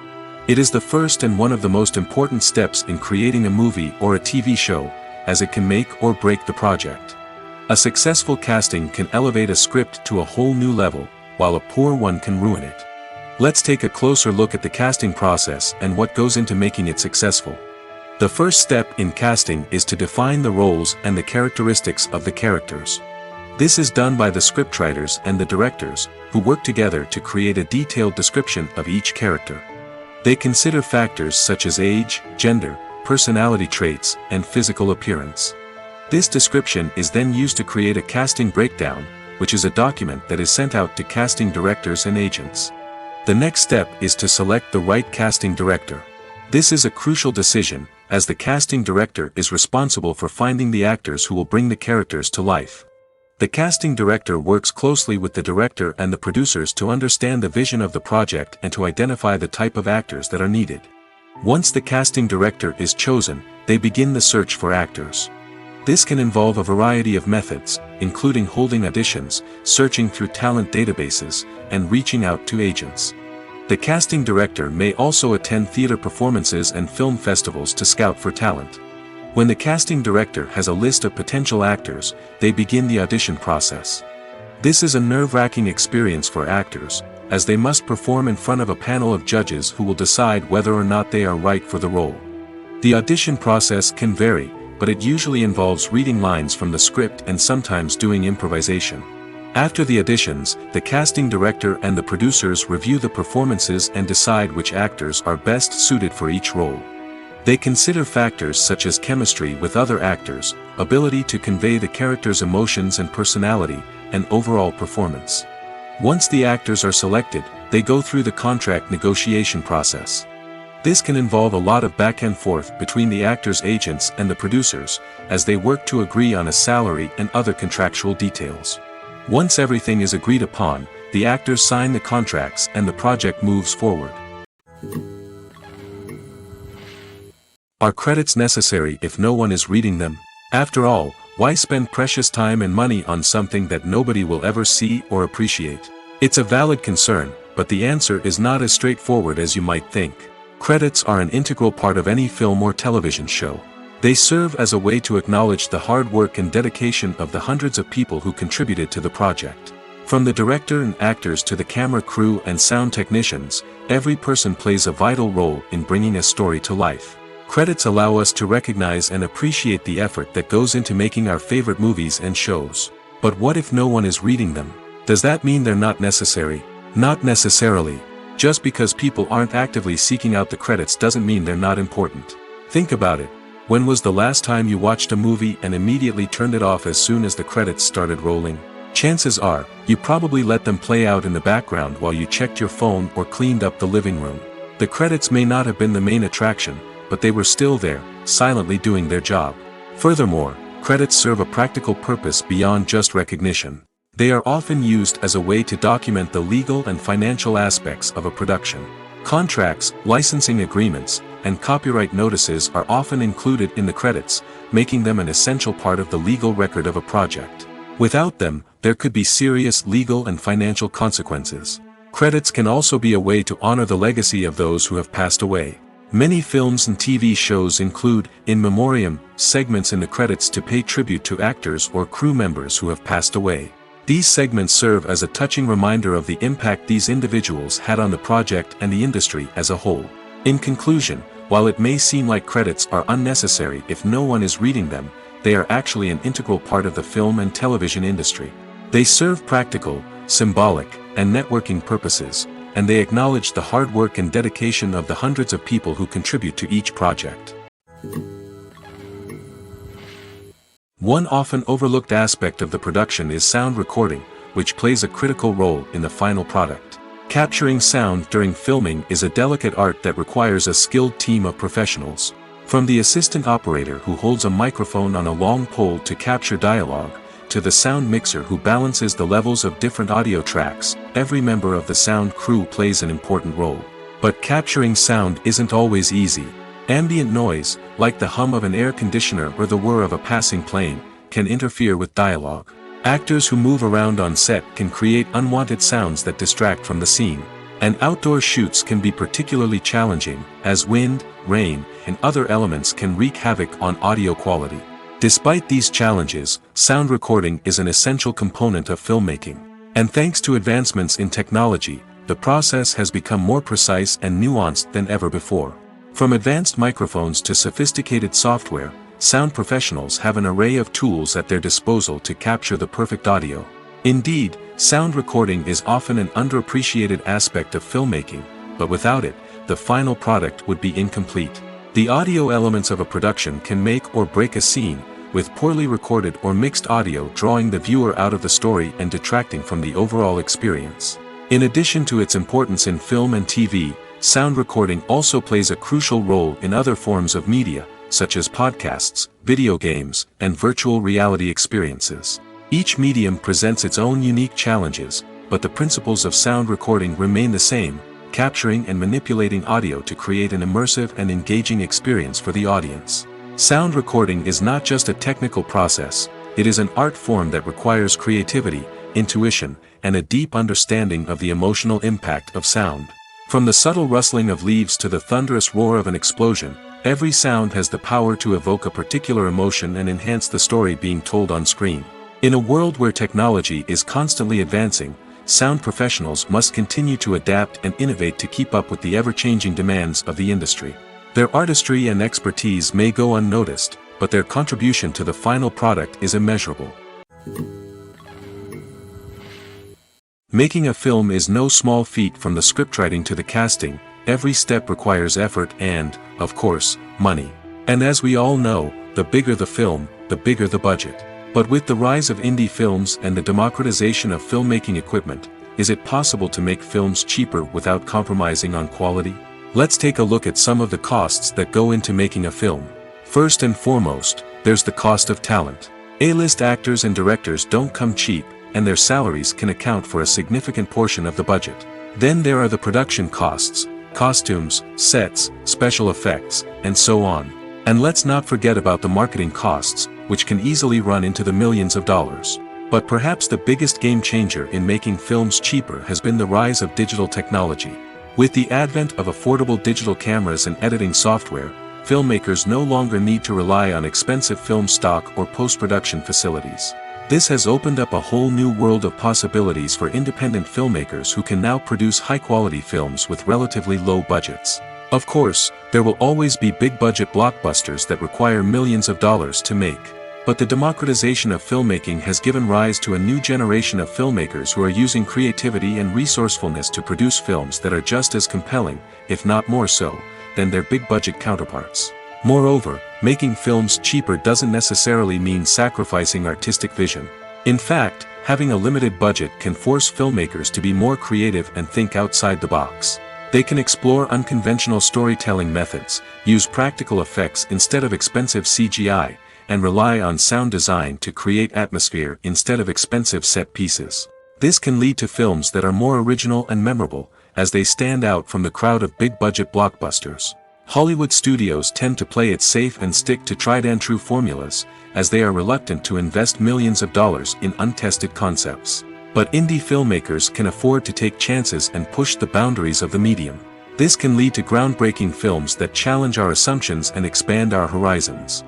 It is the first and one of the most important steps in creating a movie or a TV show, as it can make or break the project. A successful casting can elevate a script to a whole new level, while a poor one can ruin it. Let's take a closer look at the casting process and what goes into making it successful. The first step in casting is to define the roles and the characteristics of the characters. This is done by the scriptwriters and the directors, who work together to create a detailed description of each character. They consider factors such as age, gender, personality traits, and physical appearance. This description is then used to create a casting breakdown, which is a document that is sent out to casting directors and agents. The next step is to select the right casting director. This is a crucial decision, as the casting director is responsible for finding the actors who will bring the characters to life. The casting director works closely with the director and the producers to understand the vision of the project and to identify the type of actors that are needed. Once the casting director is chosen, they begin the search for actors. This can involve a variety of methods, including holding auditions, searching through talent databases, and reaching out to agents. The casting director may also attend theater performances and film festivals to scout for talent. When the casting director has a list of potential actors, they begin the audition process. This is a nerve-wracking experience for actors, as they must perform in front of a panel of judges who will decide whether or not they are right for the role. The audition process can vary, but it usually involves reading lines from the script and sometimes doing improvisation. After the auditions, the casting director and the producers review the performances and decide which actors are best suited for each role. They consider factors such as chemistry with other actors, ability to convey the character's emotions and personality, and overall performance. Once the actors are selected, they go through the contract negotiation process. This can involve a lot of back and forth between the actors' agents and the producers, as they work to agree on a salary and other contractual details. Once everything is agreed upon, the actors sign the contracts and the project moves forward. Are credits necessary if no one is reading them? After all, why spend precious time and money on something that nobody will ever see or appreciate? It's a valid concern, but the answer is not as straightforward as you might think. Credits are an integral part of any film or television show. They serve as a way to acknowledge the hard work and dedication of the hundreds of people who contributed to the project. From the director and actors to the camera crew and sound technicians, every person plays a vital role in bringing a story to life. Credits allow us to recognize and appreciate the effort that goes into making our favorite movies and shows. But what if no one is reading them? Does that mean they're not necessary? Not necessarily. Just because people aren't actively seeking out the credits doesn't mean they're not important. Think about it. When was the last time you watched a movie and immediately turned it off as soon as the credits started rolling? Chances are, you probably let them play out in the background while you checked your phone or cleaned up the living room. The credits may not have been the main attraction, but they were still there, silently doing their job. Furthermore, credits serve a practical purpose beyond just recognition. They are often used as a way to document the legal and financial aspects of a production. Contracts, licensing agreements, and copyright notices are often included in the credits, making them an essential part of the legal record of a project. Without them, there could be serious legal and financial consequences. Credits can also be a way to honor the legacy of those who have passed away. Many films and TV shows include, in memoriam, segments in the credits to pay tribute to actors or crew members who have passed away. These segments serve as a touching reminder of the impact these individuals had on the project and the industry as a whole. In conclusion, while it may seem like credits are unnecessary if no one is reading them, they are actually an integral part of the film and television industry. They serve practical, symbolic, and networking purposes, and they acknowledge the hard work and dedication of the hundreds of people who contribute to each project. One often overlooked aspect of the production is sound recording, which plays a critical role in the final product. Capturing sound during filming is a delicate art that requires a skilled team of professionals. From the assistant operator who holds a microphone on a long pole to capture dialogue, to the sound mixer who balances the levels of different audio tracks, every member of the sound crew plays an important role. But capturing sound isn't always easy. Ambient noise, like the hum of an air conditioner or the whir of a passing plane, can interfere with dialogue. Actors who move around on set can create unwanted sounds that distract from the scene. And outdoor shoots can be particularly challenging, as wind, rain, and other elements can wreak havoc on audio quality. Despite these challenges, sound recording is an essential component of filmmaking. And thanks to advancements in technology, the process has become more precise and nuanced than ever before. From advanced microphones to sophisticated software, sound professionals have an array of tools at their disposal to capture the perfect audio. Indeed, sound recording is often an underappreciated aspect of filmmaking, but without it, the final product would be incomplete. The audio elements of a production can make or break a scene, with poorly recorded or mixed audio drawing the viewer out of the story and detracting from the overall experience. In addition to its importance in film and TV, sound recording also plays a crucial role in other forms of media, such as podcasts, video games, and virtual reality experiences. Each medium presents its own unique challenges, but the principles of sound recording remain the same, capturing and manipulating audio to create an immersive and engaging experience for the audience. Sound recording is not just a technical process, it is an art form that requires creativity, intuition, and a deep understanding of the emotional impact of sound. From the subtle rustling of leaves to the thunderous roar of an explosion, every sound has the power to evoke a particular emotion and enhance the story being told on screen. In a world where technology is constantly advancing, sound professionals must continue to adapt and innovate to keep up with the ever-changing demands of the industry. Their artistry and expertise may go unnoticed, but their contribution to the final product is immeasurable. Making a film is no small feat. From the scriptwriting to the casting, every step requires effort and, of course, money. And as we all know, the bigger the film, the bigger the budget. But with the rise of indie films and the democratization of filmmaking equipment, is it possible to make films cheaper without compromising on quality? Let's take a look at some of the costs that go into making a film. First and foremost, there's the cost of talent. A-list actors and directors don't come cheap, and their salaries can account for a significant portion of the budget. Then there are the production costs, costumes, sets, special effects, and so on. And let's not forget about the marketing costs, which can easily run into the millions of dollars. But perhaps the biggest game changer in making films cheaper has been the rise of digital technology. With the advent of affordable digital cameras and editing software, filmmakers no longer need to rely on expensive film stock or post-production facilities. This has opened up a whole new world of possibilities for independent filmmakers who can now produce high-quality films with relatively low budgets. Of course, there will always be big-budget blockbusters that require millions of dollars to make. But the democratization of filmmaking has given rise to a new generation of filmmakers who are using creativity and resourcefulness to produce films that are just as compelling, if not more so, than their big-budget counterparts. Moreover, making films cheaper doesn't necessarily mean sacrificing artistic vision. In fact, having a limited budget can force filmmakers to be more creative and think outside the box. They can explore unconventional storytelling methods, use practical effects instead of expensive CGI, and rely on sound design to create atmosphere instead of expensive set pieces. This can lead to films that are more original and memorable, as they stand out from the crowd of big-budget blockbusters. Hollywood studios tend to play it safe and stick to tried-and-true formulas, as they are reluctant to invest millions of dollars in untested concepts. But indie filmmakers can afford to take chances and push the boundaries of the medium. This can lead to groundbreaking films that challenge our assumptions and expand our horizons.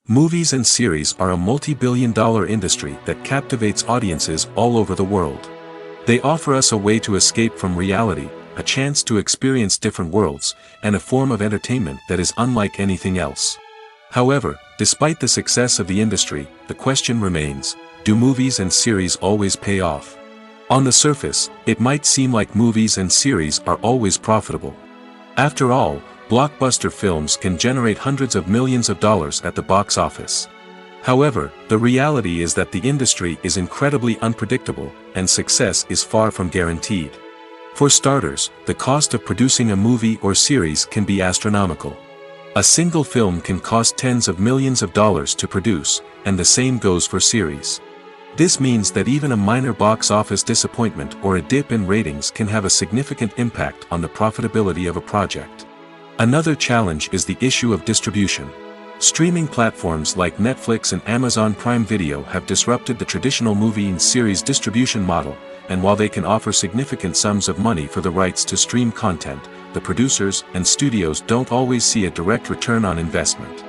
Movies and series are a multi-billion-dollar industry that captivates audiences all over the world. They offer us a way to escape from reality, a chance to experience different worlds, and a form of entertainment that is unlike anything else. However, despite the success of the industry, the question remains, do movies and series always pay off? On the surface, it might seem like movies and series are always profitable. After all, blockbuster films can generate hundreds of millions of dollars at the box office. However, the reality is that the industry is incredibly unpredictable, and success is far from guaranteed. For starters, the cost of producing a movie or series can be astronomical. A single film can cost tens of millions of dollars to produce, and the same goes for series. This means that even a minor box office disappointment or a dip in ratings can have a significant impact on the profitability of a project. Another challenge is the issue of distribution. Streaming platforms like Netflix and Amazon Prime Video have disrupted the traditional movie and series distribution model, and while they can offer significant sums of money for the rights to stream content, the producers and studios don't always see a direct return on investment.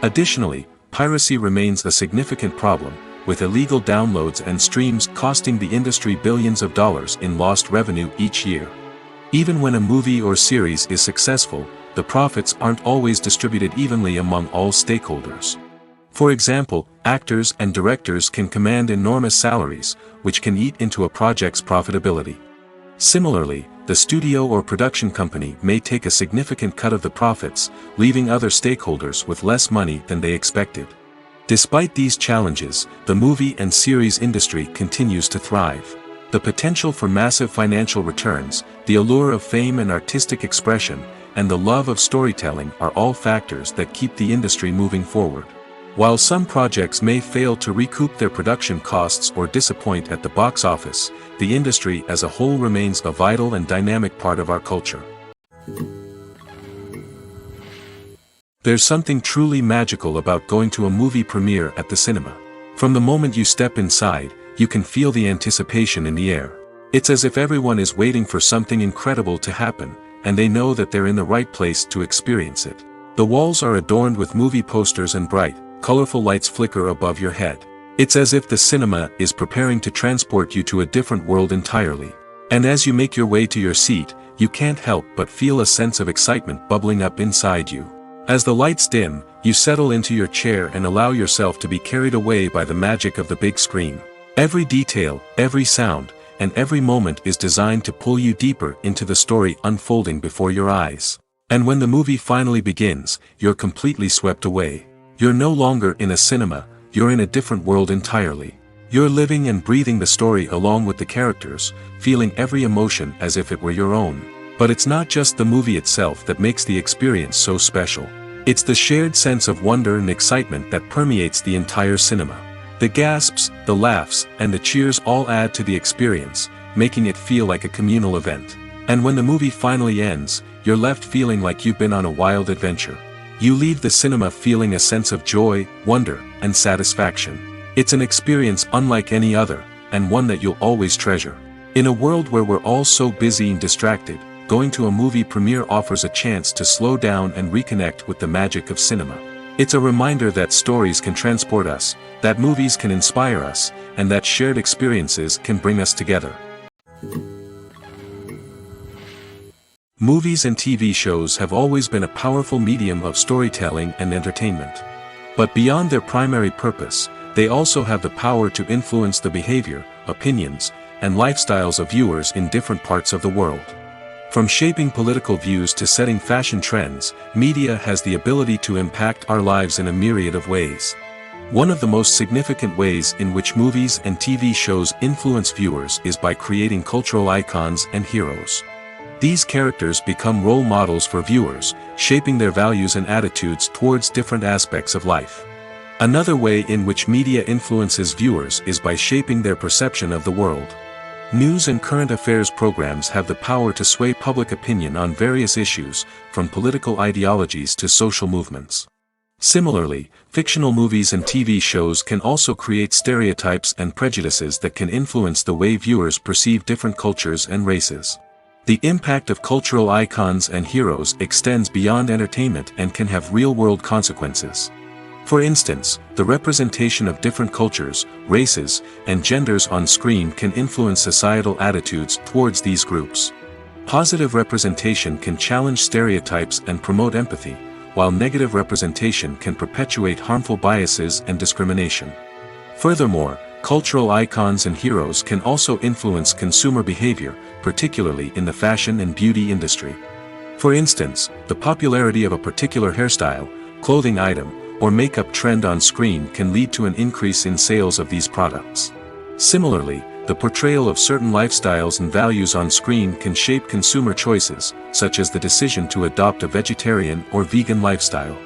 Additionally, piracy remains a significant problem, with illegal downloads and streams costing the industry billions of dollars in lost revenue each year. Even when a movie or series is successful, the profits aren't always distributed evenly among all stakeholders. For example, actors and directors can command enormous salaries, which can eat into a project's profitability. Similarly, the studio or production company may take a significant cut of the profits, leaving other stakeholders with less money than they expected. Despite these challenges, the movie and series industry continues to thrive. The potential for massive financial returns, the allure of fame and artistic expression, and the love of storytelling are all factors that keep the industry moving forward. While some projects may fail to recoup their production costs or disappoint at the box office, the industry as a whole remains a vital and dynamic part of our culture. There's something truly magical about going to a movie premiere at the cinema. From the moment you step inside, you can feel the anticipation in the air. It's as if everyone is waiting for something incredible to happen, and they know that they're in the right place to experience it. The walls are adorned with movie posters and bright, colorful lights flicker above your head. It's as if the cinema is preparing to transport you to a different world entirely. And as you make your way to your seat, you can't help but feel a sense of excitement bubbling up inside you. As the lights dim, you settle into your chair and allow yourself to be carried away by the magic of the big screen. Every detail, every sound, and every moment is designed to pull you deeper into the story unfolding before your eyes. And when the movie finally begins, you're completely swept away. You're no longer in a cinema, you're in a different world entirely. You're living and breathing the story along with the characters, feeling every emotion as if it were your own. But it's not just the movie itself that makes the experience so special. It's the shared sense of wonder and excitement that permeates the entire cinema. The gasps, the laughs, and the cheers all add to the experience, making it feel like a communal event. And when the movie finally ends, you're left feeling like you've been on a wild adventure. You leave the cinema feeling a sense of joy, wonder, and satisfaction. It's an experience unlike any other, and one that you'll always treasure. In a world where we're all so busy and distracted, going to a movie premiere offers a chance to slow down and reconnect with the magic of cinema. It's a reminder that stories can transport us, that movies can inspire us, and that shared experiences can bring us together. Movies and TV shows have always been a powerful medium of storytelling and entertainment. But beyond their primary purpose, they also have the power to influence the behavior, opinions, and lifestyles of viewers in different parts of the world. From shaping political views to setting fashion trends, media has the ability to impact our lives in a myriad of ways. One of the most significant ways in which movies and TV shows influence viewers is by creating cultural icons and heroes. These characters become role models for viewers, shaping their values and attitudes towards different aspects of life. Another way in which media influences viewers is by shaping their perception of the world. News and current affairs programs have the power to sway public opinion on various issues, from political ideologies to social movements. Similarly, fictional movies and TV shows can also create stereotypes and prejudices that can influence the way viewers perceive different cultures and races. The impact of cultural icons and heroes extends beyond entertainment and can have real-world consequences. For instance, the representation of different cultures, races, and genders on screen can influence societal attitudes towards these groups. Positive representation can challenge stereotypes and promote empathy, while negative representation can perpetuate harmful biases and discrimination. Furthermore, cultural icons and heroes can also influence consumer behavior, particularly in the fashion and beauty industry. For instance, the popularity of a particular hairstyle, clothing item, or makeup trend on screen can lead to an increase in sales of these products. Similarly, the portrayal of certain lifestyles and values on screen can shape consumer choices, such as the decision to adopt a vegetarian or vegan lifestyle.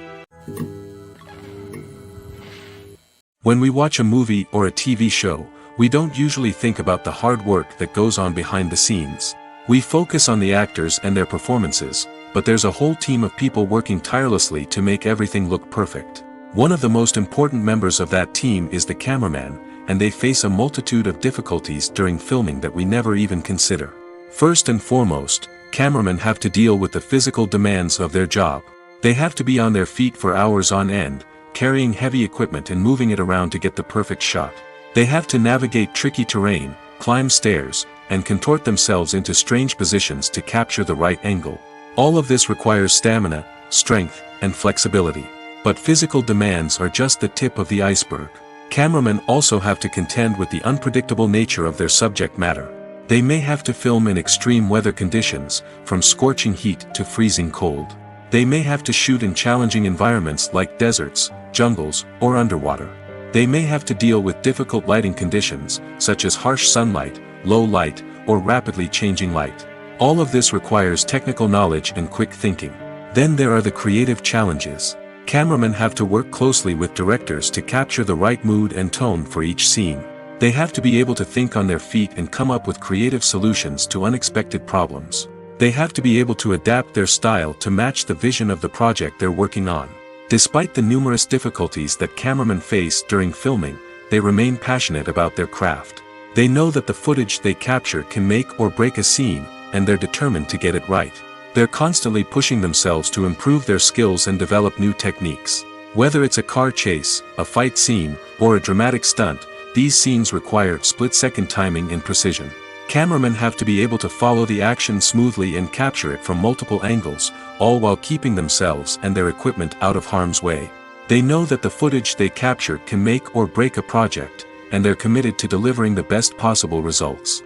When we watch a movie or a TV show, we don't usually think about the hard work that goes on behind the scenes. We focus on the actors and their performances, but there's a whole team of people working tirelessly to make everything look perfect. One of the most important members of that team is the cameraman, and they face a multitude of difficulties during filming that we never even consider. First and foremost, cameramen have to deal with the physical demands of their job. They have to be on their feet for hours on end, carrying heavy equipment and moving it around to get the perfect shot. They have to navigate tricky terrain, climb stairs, and contort themselves into strange positions to capture the right angle. All of this requires stamina, strength, and flexibility. But physical demands are just the tip of the iceberg. Cameramen also have to contend with the unpredictable nature of their subject matter. They may have to film in extreme weather conditions, from scorching heat to freezing cold. They may have to shoot in challenging environments like deserts, jungles, or underwater. They may have to deal with difficult lighting conditions, such as harsh sunlight, low light, or rapidly changing light. All of this requires technical knowledge and quick thinking. Then there are the creative challenges. Cameramen have to work closely with directors to capture the right mood and tone for each scene. They have to be able to think on their feet and come up with creative solutions to unexpected problems. They have to be able to adapt their style to match the vision of the project they're working on. Despite the numerous difficulties that cameramen face during filming, they remain passionate about their craft. They know that the footage they capture can make or break a scene, and they're determined to get it right. They're constantly pushing themselves to improve their skills and develop new techniques. Whether it's a car chase, a fight scene, or a dramatic stunt, these scenes require split-second timing and precision. Cameramen have to be able to follow the action smoothly and capture it from multiple angles, all while keeping themselves and their equipment out of harm's way. They know that the footage they capture can make or break a project, and they're committed to delivering the best possible results.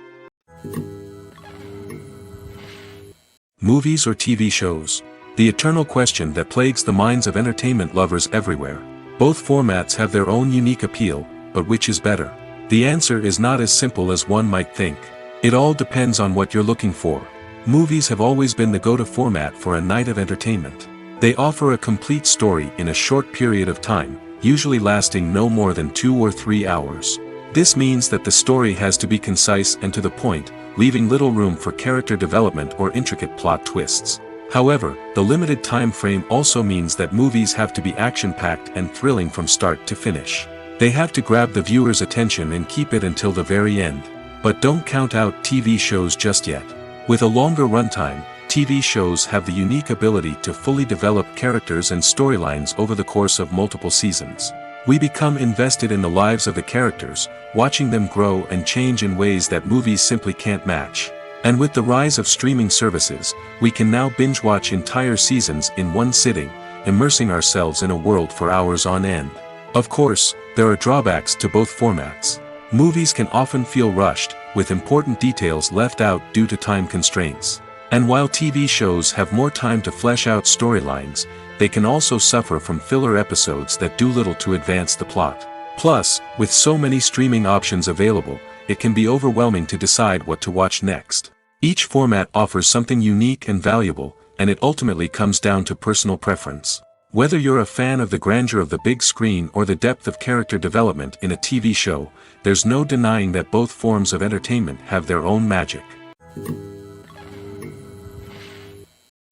Movies or TV shows? The eternal question that plagues the minds of entertainment lovers everywhere. Both formats have their own unique appeal, but which is better? The answer is not as simple as one might think. It all depends on what you're looking for. Movies have always been the go-to format for a night of entertainment. They offer a complete story in a short period of time, usually lasting no more than 2 or 3 hours. This means that the story has to be concise and to the point, leaving little room for character development or intricate plot twists. However, the limited time frame also means that movies have to be action-packed and thrilling from start to finish. They have to grab the viewer's attention and keep it until the very end. But don't count out TV shows just yet. With a longer runtime, TV shows have the unique ability to fully develop characters and storylines over the course of multiple seasons. We become invested in the lives of the characters, watching them grow and change in ways that movies simply can't match. And with the rise of streaming services, we can now binge-watch entire seasons in one sitting, immersing ourselves in a world for hours on end. Of course, there are drawbacks to both formats. Movies can often feel rushed, with important details left out due to time constraints. And while TV shows have more time to flesh out storylines, they can also suffer from filler episodes that do little to advance the plot. Plus, with so many streaming options available, it can be overwhelming to decide what to watch next. Each format offers something unique and valuable, and it ultimately comes down to personal preference. Whether you're a fan of the grandeur of the big screen or the depth of character development in a TV show, there's no denying that both forms of entertainment have their own magic.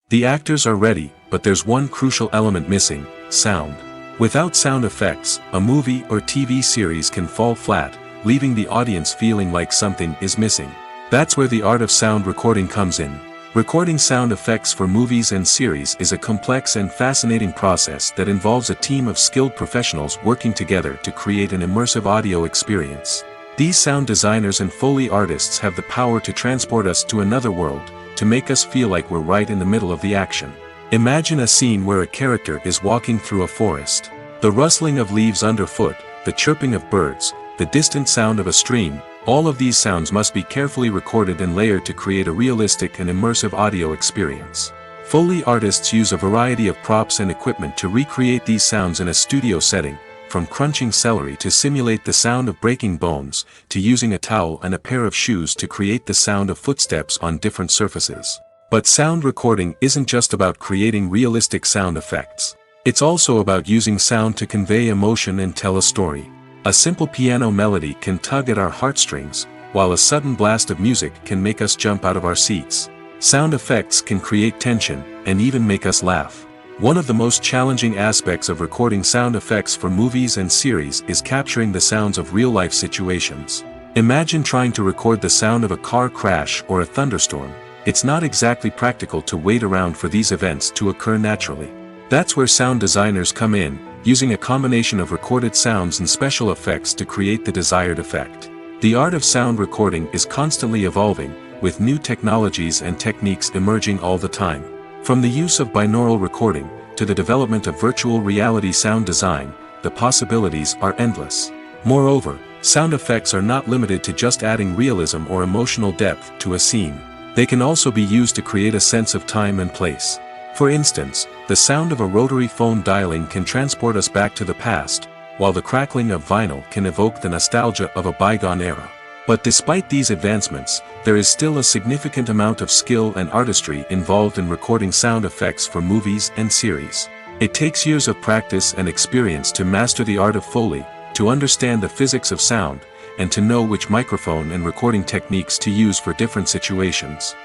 The actors are ready, but there's one crucial element missing: sound. Without sound effects, a movie or TV series can fall flat, leaving the audience feeling like something is missing. That's where the art of sound recording comes in. Recording sound effects for movies and series is a complex and fascinating process that involves a team of skilled professionals working together to create an immersive audio experience. These sound designers and Foley artists have the power to transport us to another world, to make us feel like we're right in the middle of the action. Imagine a scene where a character is walking through a forest. The rustling of leaves underfoot, the chirping of birds, the distant sound of a stream, all of these sounds must be carefully recorded and layered to create a realistic and immersive audio experience. Foley artists use a variety of props and equipment to recreate these sounds in a studio setting, from crunching celery to simulate the sound of breaking bones, to using a towel and a pair of shoes to create the sound of footsteps on different surfaces. But sound recording isn't just about creating realistic sound effects. It's also about using sound to convey emotion and tell a story. A simple piano melody can tug at our heartstrings, while a sudden blast of music can make us jump out of our seats. Sound effects can create tension, and even make us laugh. One of the most challenging aspects of recording sound effects for movies and series is capturing the sounds of real-life situations. Imagine trying to record the sound of a car crash or a thunderstorm. It's not exactly practical to wait around for these events to occur naturally. That's where sound designers come in, using a combination of recorded sounds and special effects to create the desired effect. The art of sound recording is constantly evolving, with new technologies and techniques emerging all the time. From the use of binaural recording, to the development of virtual reality sound design, the possibilities are endless. Moreover, sound effects are not limited to just adding realism or emotional depth to a scene. They can also be used to create a sense of time and place. For instance, the sound of a rotary phone dialing can transport us back to the past, while the crackling of vinyl can evoke the nostalgia of a bygone era. But despite these advancements, there is still a significant amount of skill and artistry involved in recording sound effects for movies and series. It takes years of practice and experience to master the art of Foley, to understand the physics of sound, and to know which microphone and recording techniques to use for different situations.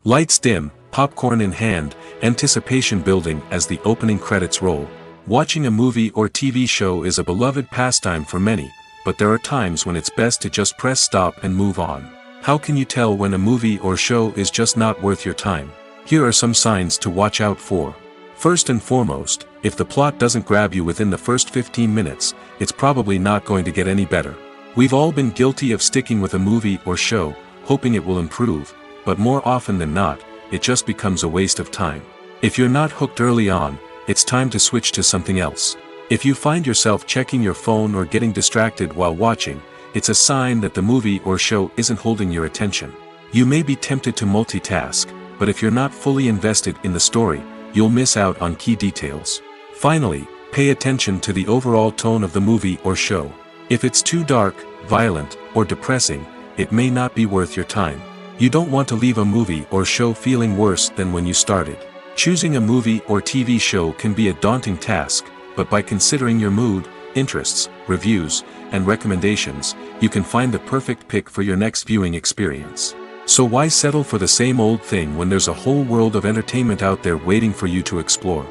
Lights dim, popcorn in hand, anticipation building as the opening credits roll. Watching a movie or TV show is a beloved pastime for many, but there are times when it's best to just press stop and move on. How can you tell when a movie or show is just not worth your time? Here are some signs to watch out for. First and foremost, if the plot doesn't grab you within the first 15 minutes, it's probably not going to get any better. We've all been guilty of sticking with a movie or show, hoping it will improve, but more often than not, it just becomes a waste of time. If you're not hooked early on, it's time to switch to something else. If you find yourself checking your phone or getting distracted while watching, it's a sign that the movie or show isn't holding your attention. You may be tempted to multitask, but if you're not fully invested in the story, you'll miss out on key details. Finally, pay attention to the overall tone of the movie or show. If it's too dark, violent, or depressing, it may not be worth your time. You don't want to leave a movie or show feeling worse than when you started. Choosing a movie or TV show can be a daunting task, but by considering your mood, interests, reviews, and recommendations, you can find the perfect pick for your next viewing experience. So why settle for the same old thing when there's a whole world of entertainment out there waiting for you to explore?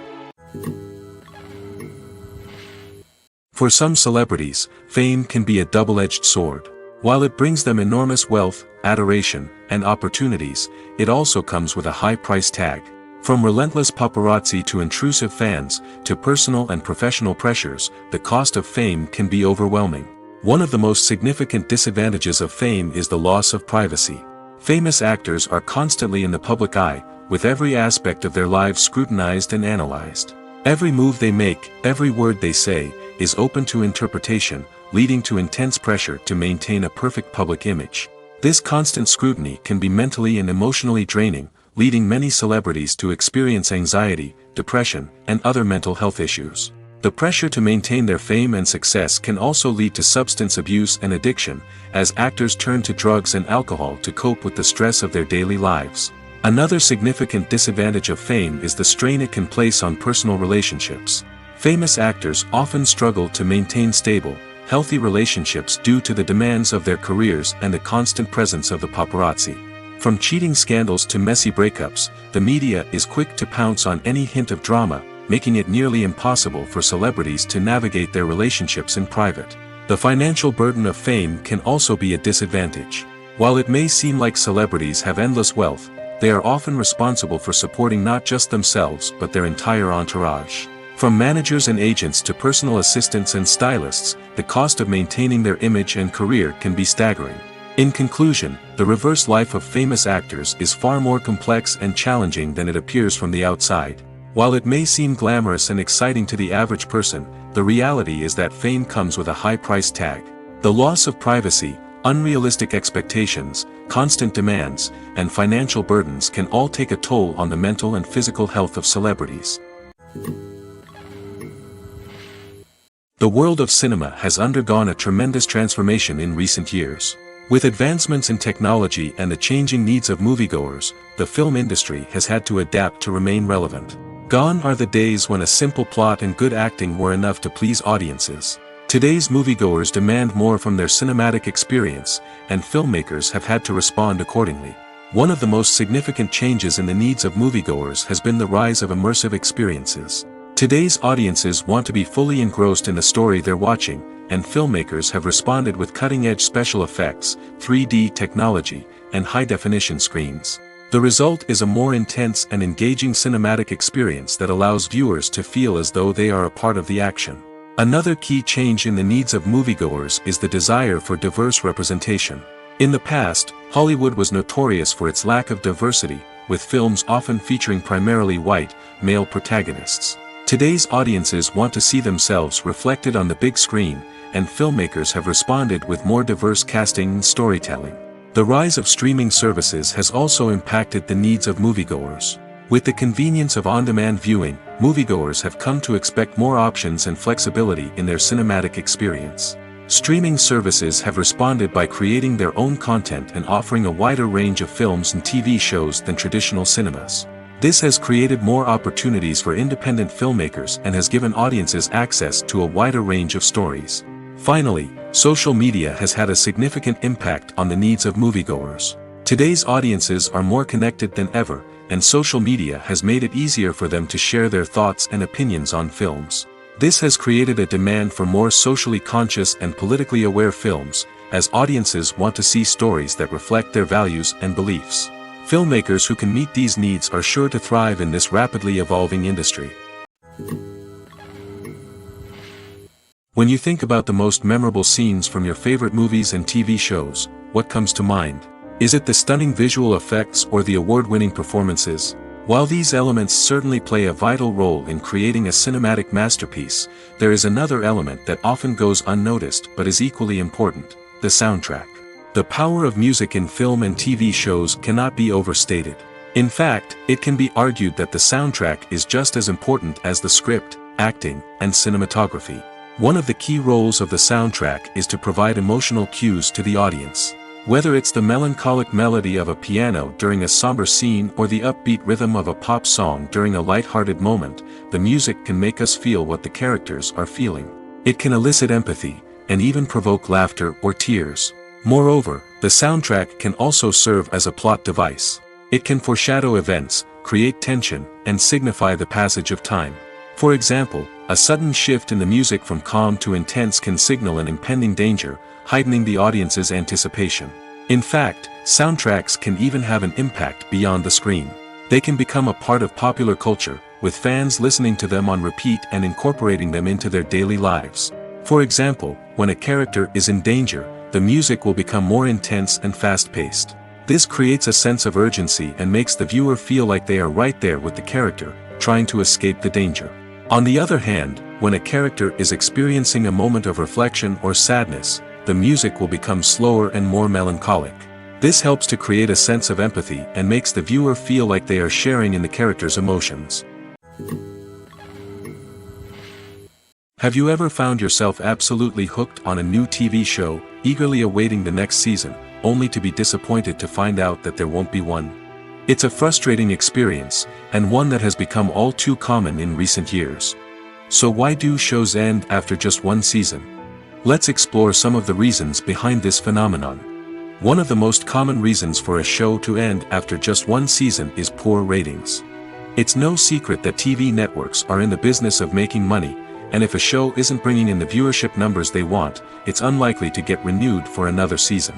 For some celebrities, fame can be a double-edged sword. While it brings them enormous wealth, adoration, and opportunities, it also comes with a high price tag. From relentless paparazzi to intrusive fans, to personal and professional pressures, the cost of fame can be overwhelming. One of the most significant disadvantages of fame is the loss of privacy. Famous actors are constantly in the public eye, with every aspect of their lives scrutinized and analyzed. Every move they make, every word they say, is open to interpretation, leading to intense pressure to maintain a perfect public image. This constant scrutiny can be mentally and emotionally draining, leading many celebrities to experience anxiety, depression, and other mental health issues. The pressure to maintain their fame and success can also lead to substance abuse and addiction, as actors turn to drugs and alcohol to cope with the stress of their daily lives. Another significant disadvantage of fame is the strain it can place on personal relationships. Famous actors often struggle to maintain stable, healthy relationships due to the demands of their careers and the constant presence of the paparazzi. From cheating scandals to messy breakups, the media is quick to pounce on any hint of drama, making it nearly impossible for celebrities to navigate their relationships in private. The financial burden of fame can also be a disadvantage. While it may seem like celebrities have endless wealth, they are often responsible for supporting not just themselves but their entire entourage. From managers and agents to personal assistants and stylists, the cost of maintaining their image and career can be staggering. In conclusion, the reverse life of famous actors is far more complex and challenging than it appears from the outside. While it may seem glamorous and exciting to the average person, the reality is that fame comes with a high price tag. The loss of privacy, unrealistic expectations, constant demands, and financial burdens can all take a toll on the mental and physical health of celebrities. The world of cinema has undergone a tremendous transformation in recent years. With advancements in technology and the changing needs of moviegoers, the film industry has had to adapt to remain relevant. Gone are the days when a simple plot and good acting were enough to please audiences. Today's moviegoers demand more from their cinematic experience, and filmmakers have had to respond accordingly. One of the most significant changes in the needs of moviegoers has been the rise of immersive experiences. Today's audiences want to be fully engrossed in the story they're watching, and filmmakers have responded with cutting-edge special effects, 3D technology, and high-definition screens. The result is a more intense and engaging cinematic experience that allows viewers to feel as though they are a part of the action. Another key change in the needs of moviegoers is the desire for diverse representation. In the past, Hollywood was notorious for its lack of diversity, with films often featuring primarily white, male protagonists. Today's audiences want to see themselves reflected on the big screen, and filmmakers have responded with more diverse casting and storytelling. The rise of streaming services has also impacted the needs of moviegoers. With the convenience of on-demand viewing, moviegoers have come to expect more options and flexibility in their cinematic experience. Streaming services have responded by creating their own content and offering a wider range of films and TV shows than traditional cinemas. This has created more opportunities for independent filmmakers and has given audiences access to a wider range of stories. Finally, social media has had a significant impact on the needs of moviegoers. Today's audiences are more connected than ever, and social media has made it easier for them to share their thoughts and opinions on films. This has created a demand for more socially conscious and politically aware films, as audiences want to see stories that reflect their values and beliefs. Filmmakers who can meet these needs are sure to thrive in this rapidly evolving industry. When you think about the most memorable scenes from your favorite movies and TV shows, what comes to mind? Is it the stunning visual effects or the award-winning performances? While these elements certainly play a vital role in creating a cinematic masterpiece, there is another element that often goes unnoticed but is equally important: the soundtrack. The power of music in film and TV shows cannot be overstated. In fact, it can be argued that the soundtrack is just as important as the script, acting, and cinematography. One of the key roles of the soundtrack is to provide emotional cues to the audience. Whether it's the melancholic melody of a piano during a somber scene or the upbeat rhythm of a pop song during a light-hearted moment, the music can make us feel what the characters are feeling. It can elicit empathy, and even provoke laughter or tears. Moreover, The soundtrack can also serve as a plot device. It can foreshadow events, create tension, and signify the passage of time. For example, a sudden shift in the music from calm to intense can signal an impending danger, heightening the audience's anticipation. In fact, soundtracks can even have an impact beyond the screen. They can become a part of popular culture, with fans listening to them on repeat and incorporating them into their daily lives. For example, when a character is in danger, the music will become more intense and fast-paced. This creates a sense of urgency and makes the viewer feel like they are right there with the character, trying to escape the danger. On the other hand, when a character is experiencing a moment of reflection or sadness, the music will become slower and more melancholic. This helps to create a sense of empathy and makes the viewer feel like they are sharing in the character's emotions. Have you ever found yourself absolutely hooked on a new TV show, eagerly awaiting the next season, only to be disappointed to find out that there won't be one? It's a frustrating experience, and one that has become all too common in recent years. So why do shows end after just one season? Let's explore some of the reasons behind this phenomenon. One of the most common reasons for a show to end after just one season is poor ratings. It's no secret that TV networks are in the business of making money, and if a show isn't bringing in the viewership numbers they want, it's unlikely to get renewed for another season.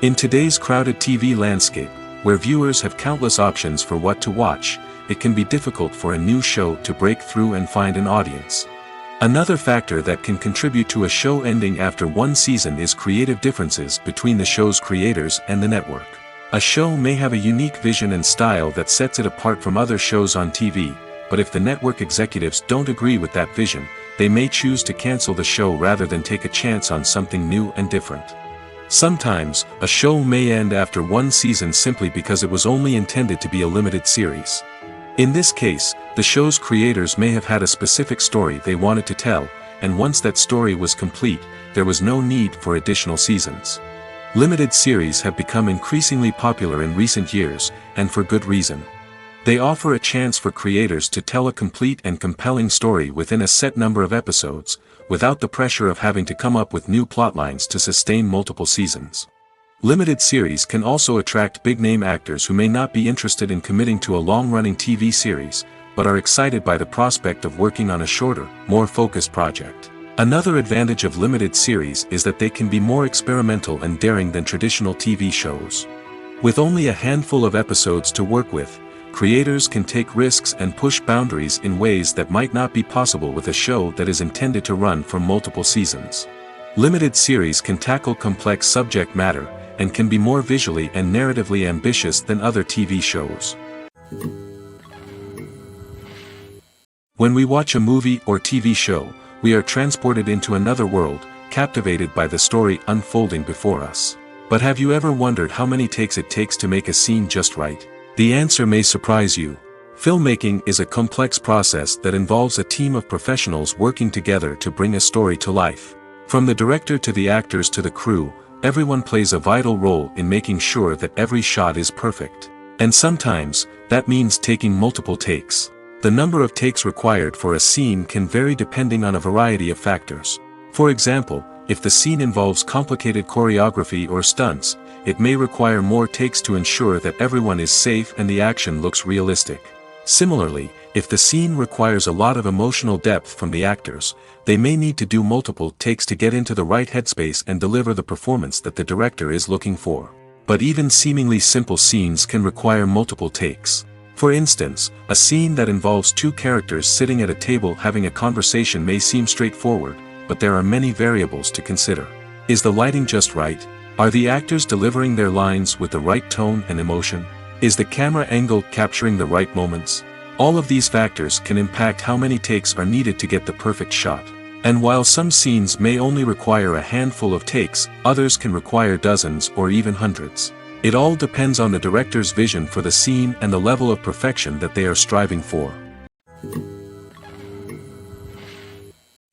In today's crowded TV landscape, where viewers have countless options for what to watch, it can be difficult for a new show to break through and find an audience. Another factor that can contribute to a show ending after one season is creative differences between the show's creators and the network. A show may have a unique vision and style that sets it apart from other shows on TV, but if the network executives don't agree with that vision, they may choose to cancel the show rather than take a chance on something new and different. Sometimes, a show may end after one season simply because it was only intended to be a limited series. In this case, the show's creators may have had a specific story they wanted to tell, and once that story was complete, there was no need for additional seasons. Limited series have become increasingly popular in recent years, and for good reason. They offer a chance for creators to tell a complete and compelling story within a set number of episodes, without the pressure of having to come up with new plotlines to sustain multiple seasons. Limited series can also attract big-name actors who may not be interested in committing to a long-running TV series, but are excited by the prospect of working on a shorter, more focused project. Another advantage of limited series is that they can be more experimental and daring than traditional TV shows. With only a handful of episodes to work with, creators can take risks and push boundaries in ways that might not be possible with a show that is intended to run for multiple seasons. Limited series can tackle complex subject matter, and can be more visually and narratively ambitious than other TV shows. When we watch a movie or TV show, we are transported into another world, captivated by the story unfolding before us. But have you ever wondered how many takes it takes to make a scene just right? The answer may surprise you. Filmmaking is a complex process that involves a team of professionals working together to bring a story to life. From the director to the actors to the crew, everyone plays a vital role in making sure that every shot is perfect. And sometimes, that means taking multiple takes. The number of takes required for a scene can vary depending on a variety of factors. For example, if the scene involves complicated choreography or stunts, it may require more takes to ensure that everyone is safe and the action looks realistic. Similarly, if the scene requires a lot of emotional depth from the actors, they may need to do multiple takes to get into the right headspace and deliver the performance that the director is looking for. But even seemingly simple scenes can require multiple takes. For instance, a scene that involves two characters sitting at a table having a conversation may seem straightforward, but there are many variables to consider. Is the lighting just right? Are the actors delivering their lines with the right tone and emotion? Is the camera angle capturing the right moments? All of these factors can impact how many takes are needed to get the perfect shot. And while some scenes may only require a handful of takes, others can require dozens or even hundreds. It all depends on the director's vision for the scene and the level of perfection that they are striving for.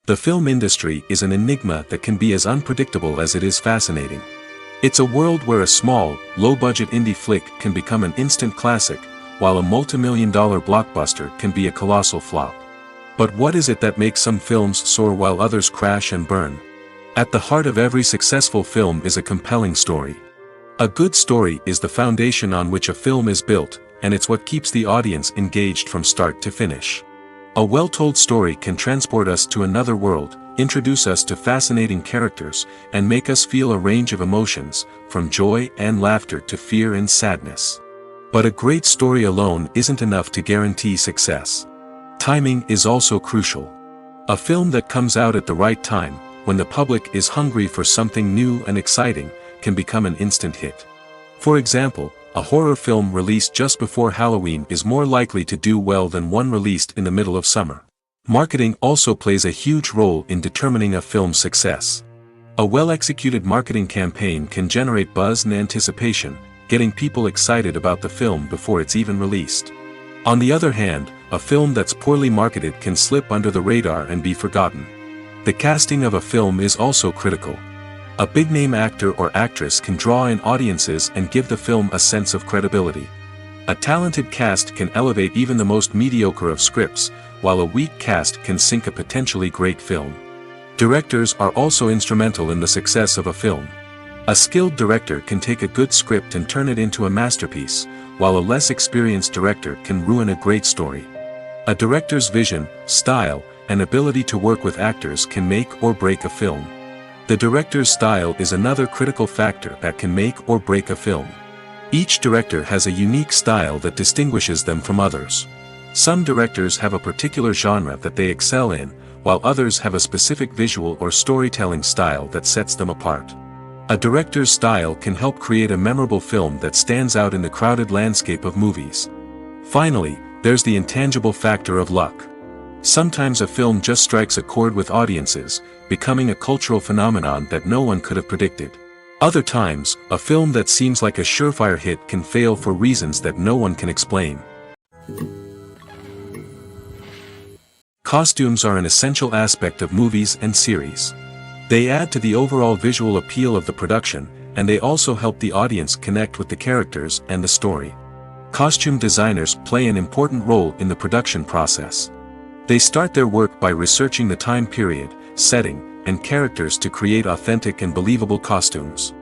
The film industry is an enigma that can be as unpredictable as it is fascinating. It's a world where a small, low-budget indie flick can become an instant classic, while a multi-million-dollar blockbuster can be a colossal flop. But what is it that makes some films soar while others crash and burn? At the heart of every successful film is a compelling story. A good story is the foundation on which a film is built, and it's what keeps the audience engaged from start to finish. A well-told story can transport us to another world, introduce us to fascinating characters, and make us feel a range of emotions, from joy and laughter to fear and sadness. But a great story alone isn't enough to guarantee success. Timing is also crucial. A film that comes out at the right time, when the public is hungry for something new and exciting, can become an instant hit. For example, a horror film released just before Halloween is more likely to do well than one released in the middle of summer. Marketing also plays a huge role in determining a film's success. A well-executed marketing campaign can generate buzz and anticipation, getting people excited about the film before it's even released. On the other hand, a film that's poorly marketed can slip under the radar and be forgotten. The casting of a film is also critical. A big-name actor or actress can draw in audiences and give the film a sense of credibility. A talented cast can elevate even the most mediocre of scripts, while a weak cast can sink a potentially great film. Directors are also instrumental in the success of a film. A skilled director can take a good script and turn it into a masterpiece, while a less experienced director can ruin a great story. A director's vision, style, and ability to work with actors can make or break a film. The director's style is another critical factor that can make or break a film. Each director has a unique style that distinguishes them from others. Some directors have a particular genre that they excel in, while others have a specific visual or storytelling style that sets them apart. A director's style can help create a memorable film that stands out in the crowded landscape of movies. Finally, there's the intangible factor of luck. Sometimes a film just strikes a chord with audiences, becoming a cultural phenomenon that no one could have predicted. Other times, a film that seems like a surefire hit can fail for reasons that no one can explain. Costumes are an essential aspect of movies and series. They add to the overall visual appeal of the production, and they also help the audience connect with the characters and the story. Costume designers play an important role in the production process. They start their work by researching the time period, setting, and characters to create authentic and believable costumes.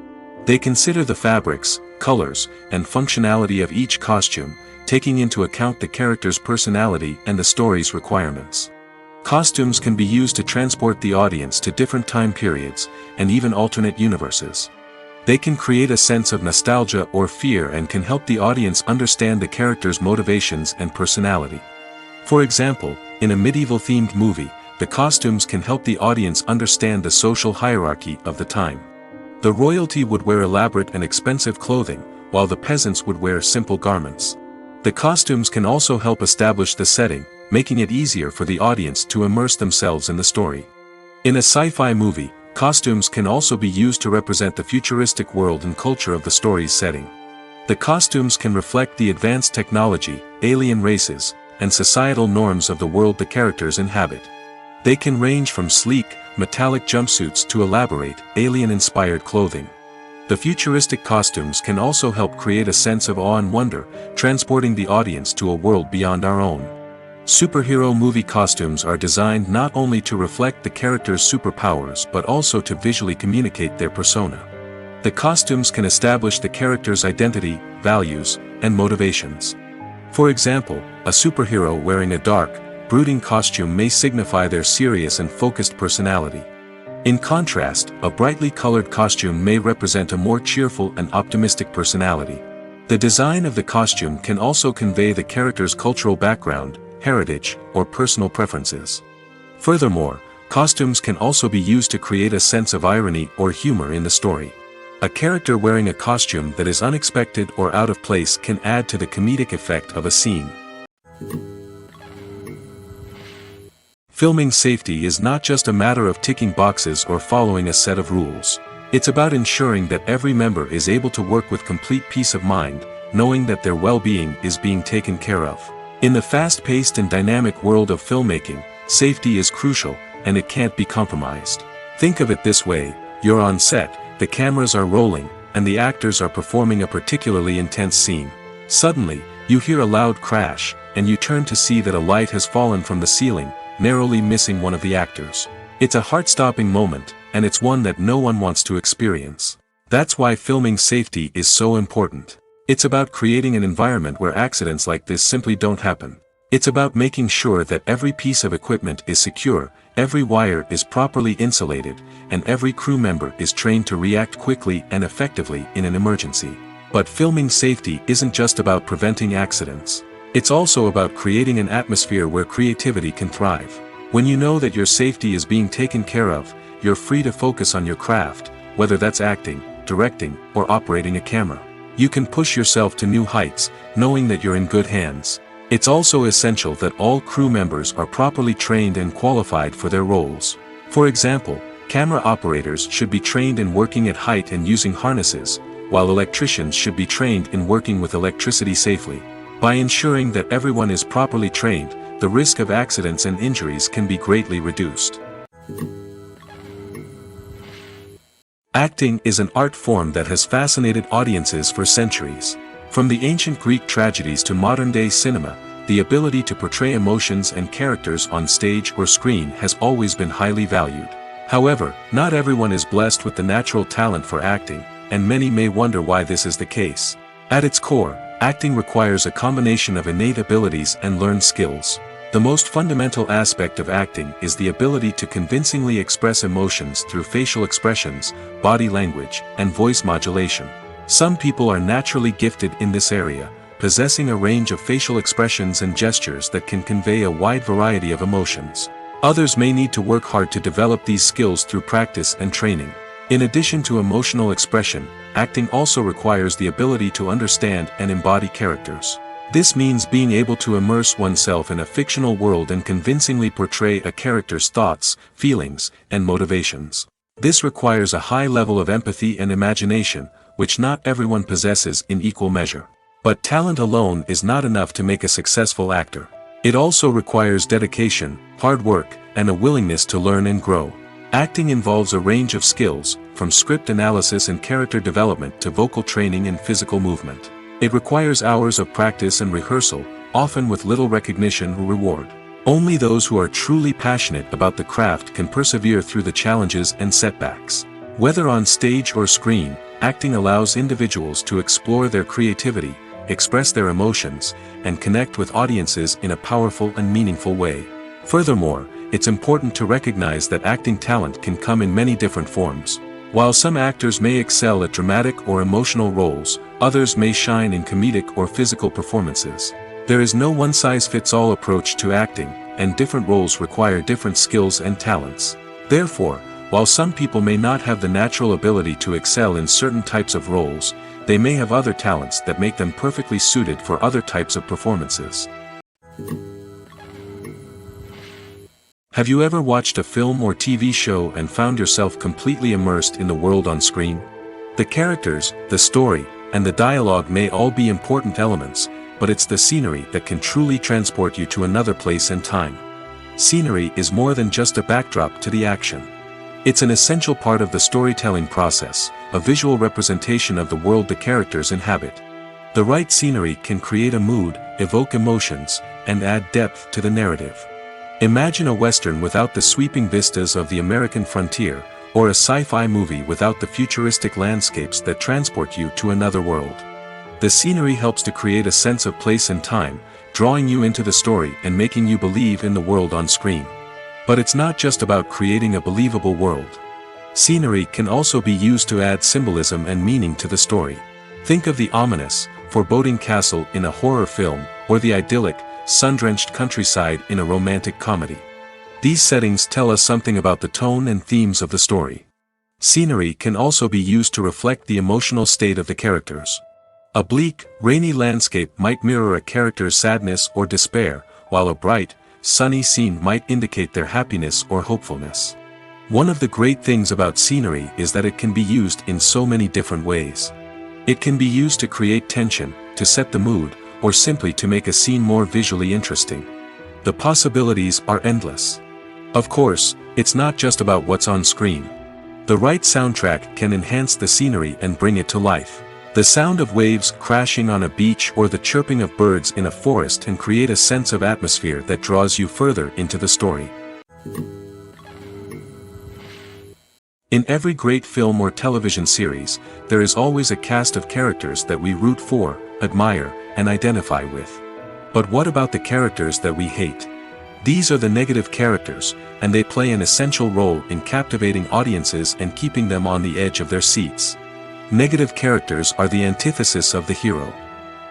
They consider the fabrics, colors, and functionality of each costume, taking into account the character's personality and the story's requirements. Costumes can be used to transport the audience to different time periods, and even alternate universes. They can create a sense of nostalgia or fear and can help the audience understand the character's motivations and personality. For example, in a medieval-themed movie, the costumes can help the audience understand the social hierarchy of the time. The royalty would wear elaborate and expensive clothing, while the peasants would wear simple garments. The costumes can also help establish the setting, making it easier for the audience to immerse themselves in the story. In a sci-fi movie, costumes can also be used to represent the futuristic world and culture of the story's setting. The costumes can reflect the advanced technology, alien races, and societal norms of the world the characters inhabit. They can range from sleek, metallic jumpsuits to elaborate, alien-inspired clothing. The futuristic costumes can also help create a sense of awe and wonder, transporting the audience to a world beyond our own. Superhero movie costumes are designed not only to reflect the character's superpowers but also to visually communicate their persona. The costumes can establish the character's identity, values, and motivations. For example, a superhero wearing a dark, brooding costume may signify their serious and focused personality. In contrast, a brightly colored costume may represent a more cheerful and optimistic personality. The design of the costume can also convey the character's cultural background, heritage, or personal preferences. Furthermore, costumes can also be used to create a sense of irony or humor in the story. A character wearing a costume that is unexpected or out of place can add to the comedic effect of a scene. Filming safety is not just a matter of ticking boxes or following a set of rules. It's about ensuring that every member is able to work with complete peace of mind, knowing that their well-being is being taken care of. In the fast-paced and dynamic world of filmmaking, safety is crucial, and it can't be compromised. Think of it this way: you're on set, the cameras are rolling, and the actors are performing a particularly intense scene. Suddenly, you hear a loud crash, and you turn to see that a light has fallen from the ceiling, narrowly missing one of the actors. It's a heart-stopping moment, and it's one that no one wants to experience. That's why filming safety is so important. It's about creating an environment where accidents like this simply don't happen. It's about making sure that every piece of equipment is secure, every wire is properly insulated, and every crew member is trained to react quickly and effectively in an emergency. But filming safety isn't just about preventing accidents. It's also about creating an atmosphere where creativity can thrive. When you know that your safety is being taken care of, you're free to focus on your craft, whether that's acting, directing, or operating a camera. You can push yourself to new heights, knowing that you're in good hands. It's also essential that all crew members are properly trained and qualified for their roles. For example, camera operators should be trained in working at height and using harnesses, while electricians should be trained in working with electricity safely. By ensuring that everyone is properly trained, the risk of accidents and injuries can be greatly reduced. Acting is an art form that has fascinated audiences for centuries. From the ancient Greek tragedies to modern-day cinema, the ability to portray emotions and characters on stage or screen has always been highly valued. However, not everyone is blessed with the natural talent for acting, and many may wonder why this is the case. At its core, acting requires a combination of innate abilities and learned skills. The most fundamental aspect of acting is the ability to convincingly express emotions through facial expressions, body language, and voice modulation. Some people are naturally gifted in this area, possessing a range of facial expressions and gestures that can convey a wide variety of emotions. Others may need to work hard to develop these skills through practice and training. In addition to emotional expression, acting also requires the ability to understand and embody characters. This means being able to immerse oneself in a fictional world and convincingly portray a character's thoughts, feelings, and motivations. This requires a high level of empathy and imagination, which not everyone possesses in equal measure. But talent alone is not enough to make a successful actor. It also requires dedication, hard work, and a willingness to learn and grow. Acting involves a range of skills, from script analysis and character development to vocal training and physical movement. It requires hours of practice and rehearsal, often with little recognition or reward. Only those who are truly passionate about the craft can persevere through the challenges and setbacks. Whether on stage or screen, acting allows individuals to explore their creativity, express their emotions, and connect with audiences in a powerful and meaningful way. Furthermore, it's important to recognize that acting talent can come in many different forms. While some actors may excel at dramatic or emotional roles, others may shine in comedic or physical performances. There is no one-size-fits-all approach to acting, and different roles require different skills and talents. Therefore, while some people may not have the natural ability to excel in certain types of roles, they may have other talents that make them perfectly suited for other types of performances. Have you ever watched a film or TV show and found yourself completely immersed in the world on screen? The characters, the story, and the dialogue may all be important elements, but it's the scenery that can truly transport you to another place and time. Scenery is more than just a backdrop to the action. It's an essential part of the storytelling process, a visual representation of the world the characters inhabit. The right scenery can create a mood, evoke emotions, and add depth to the narrative. Imagine a Western without the sweeping vistas of the American frontier, or a sci-fi movie without the futuristic landscapes that transport you to another world. The scenery helps to create a sense of place and time, drawing you into the story and making you believe in the world on screen. But it's not just about creating a believable world. Scenery can also be used to add symbolism and meaning to the story. Think of the ominous, foreboding castle in a horror film, or the idyllic, sun-drenched countryside in a romantic comedy. These settings tell us something about the tone and themes of the story. Scenery can also be used to reflect the emotional state of the characters. A bleak, rainy landscape might mirror a character's sadness or despair, while a bright, sunny scene might indicate their happiness or hopefulness. One of the great things about scenery is that it can be used in so many different ways. It can be used to create tension, to set the mood, or simply to make a scene more visually interesting. The possibilities are endless. Of course, it's not just about what's on screen. The right soundtrack can enhance the scenery and bring it to life. The sound of waves crashing on a beach or the chirping of birds in a forest can create a sense of atmosphere that draws you further into the story. In every great film or television series, there is always a cast of characters that we root for, admire, and identify with. But what about the characters that we hate? These are the negative characters, and they play an essential role in captivating audiences and keeping them on the edge of their seats. Negative characters are the antithesis of the hero.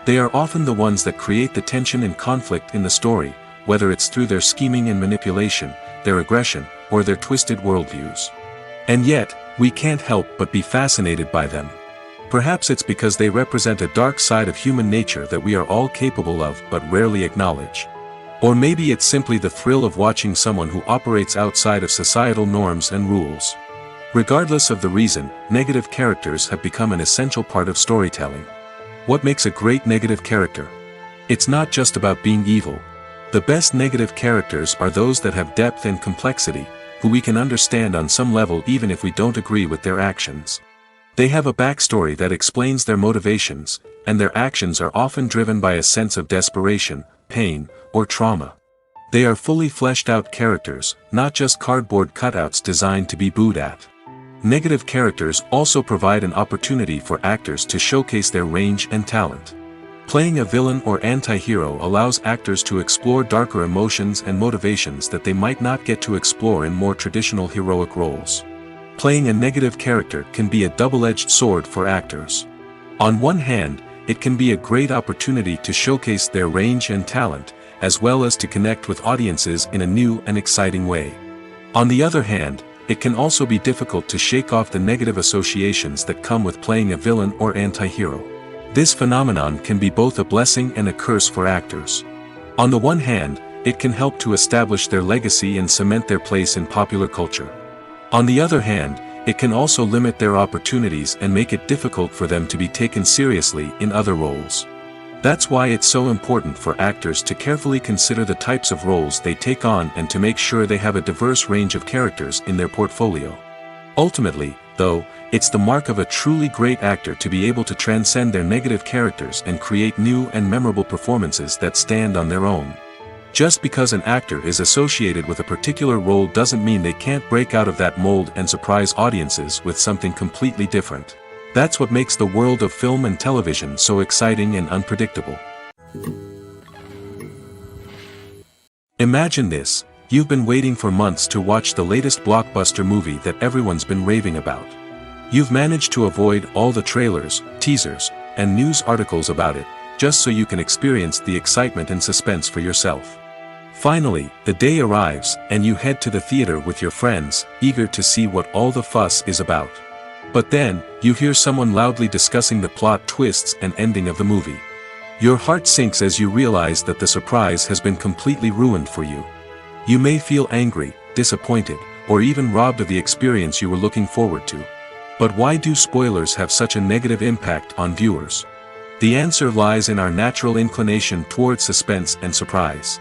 They are often the ones that create the tension and conflict in the story, whether it's through their scheming and manipulation, their aggression, or their twisted worldviews. And yet, we can't help but be fascinated by them. Perhaps it's because they represent a dark side of human nature that we are all capable of but rarely acknowledge. Or maybe it's simply the thrill of watching someone who operates outside of societal norms and rules. Regardless of the reason, negative characters have become an essential part of storytelling. What makes a great negative character? It's not just about being evil. The best negative characters are those that have depth and complexity, who we can understand on some level even if we don't agree with their actions. They have a backstory that explains their motivations, and their actions are often driven by a sense of desperation, pain, or trauma. They are fully fleshed out characters, not just cardboard cutouts designed to be booed at. Negative characters also provide an opportunity for actors to showcase their range and talent. Playing a villain or anti-hero allows actors to explore darker emotions and motivations that they might not get to explore in more traditional heroic roles. Playing a negative character can be a double-edged sword for actors. On one hand, it can be a great opportunity to showcase their range and talent, as well as to connect with audiences in a new and exciting way. On the other hand, it can also be difficult to shake off the negative associations that come with playing a villain or anti-hero. This phenomenon can be both a blessing and a curse for actors. On the one hand, it can help to establish their legacy and cement their place in popular culture. On the other hand, it can also limit their opportunities and make it difficult for them to be taken seriously in other roles. That's why it's so important for actors to carefully consider the types of roles they take on and to make sure they have a diverse range of characters in their portfolio. Ultimately, though, it's the mark of a truly great actor to be able to transcend their negative characters and create new and memorable performances that stand on their own. Just because an actor is associated with a particular role doesn't mean they can't break out of that mold and surprise audiences with something completely different. That's what makes the world of film and television so exciting and unpredictable. Imagine this: you've been waiting for months to watch the latest blockbuster movie that everyone's been raving about. You've managed to avoid all the trailers, teasers, and news articles about it, just so you can experience the excitement and suspense for yourself. Finally, the day arrives, and you head to the theater with your friends, eager to see what all the fuss is about. But then, you hear someone loudly discussing the plot twists and ending of the movie. Your heart sinks as you realize that the surprise has been completely ruined for you. You may feel angry, disappointed, or even robbed of the experience you were looking forward to. But why do spoilers have such a negative impact on viewers? The answer lies in our natural inclination towards suspense and surprise.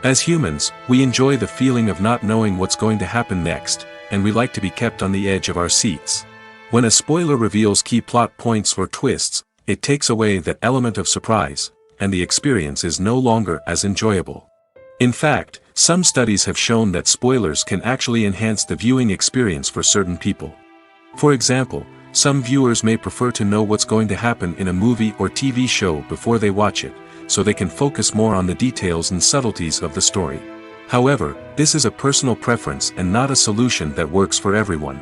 As humans, we enjoy the feeling of not knowing what's going to happen next, and we like to be kept on the edge of our seats. When a spoiler reveals key plot points or twists, it takes away that element of surprise, and the experience is no longer as enjoyable. In fact, some studies have shown that spoilers can actually enhance the viewing experience for certain people. For example, some viewers may prefer to know what's going to happen in a movie or TV show before they watch it, so they can focus more on the details and subtleties of the story. However, this is a personal preference and not a solution that works for everyone.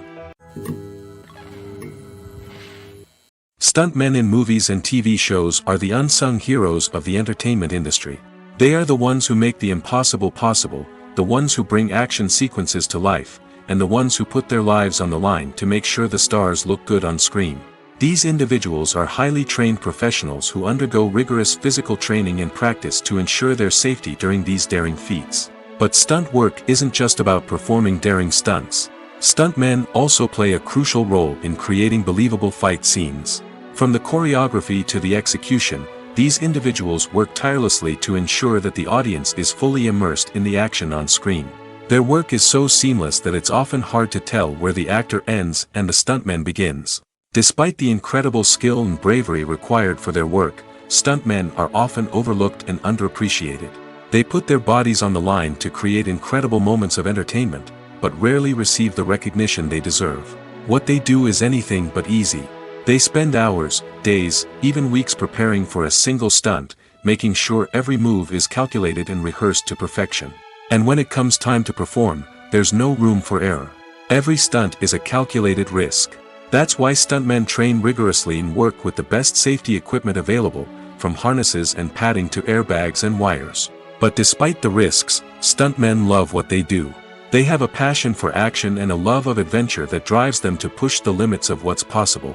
Stuntmen in movies and TV shows are the unsung heroes of the entertainment industry. They are the ones who make the impossible possible, the ones who bring action sequences to life, and the ones who put their lives on the line to make sure the stars look good on screen. These individuals are highly trained professionals who undergo rigorous physical training and practice to ensure their safety during these daring feats. But stunt work isn't just about performing daring stunts. Stuntmen also play a crucial role in creating believable fight scenes. From the choreography to the execution, these individuals work tirelessly to ensure that the audience is fully immersed in the action on screen. Their work is so seamless that it's often hard to tell where the actor ends and the stuntman begins. Despite the incredible skill and bravery required for their work, stuntmen are often overlooked and underappreciated. They put their bodies on the line to create incredible moments of entertainment, but rarely receive the recognition they deserve. What they do is anything but easy. They spend hours, days, even weeks preparing for a single stunt, making sure every move is calculated and rehearsed to perfection. And when it comes time to perform, there's no room for error. Every stunt is a calculated risk. That's why stuntmen train rigorously and work with the best safety equipment available, from harnesses and padding to airbags and wires. But despite the risks, stuntmen love what they do. They have a passion for action and a love of adventure that drives them to push the limits of what's possible.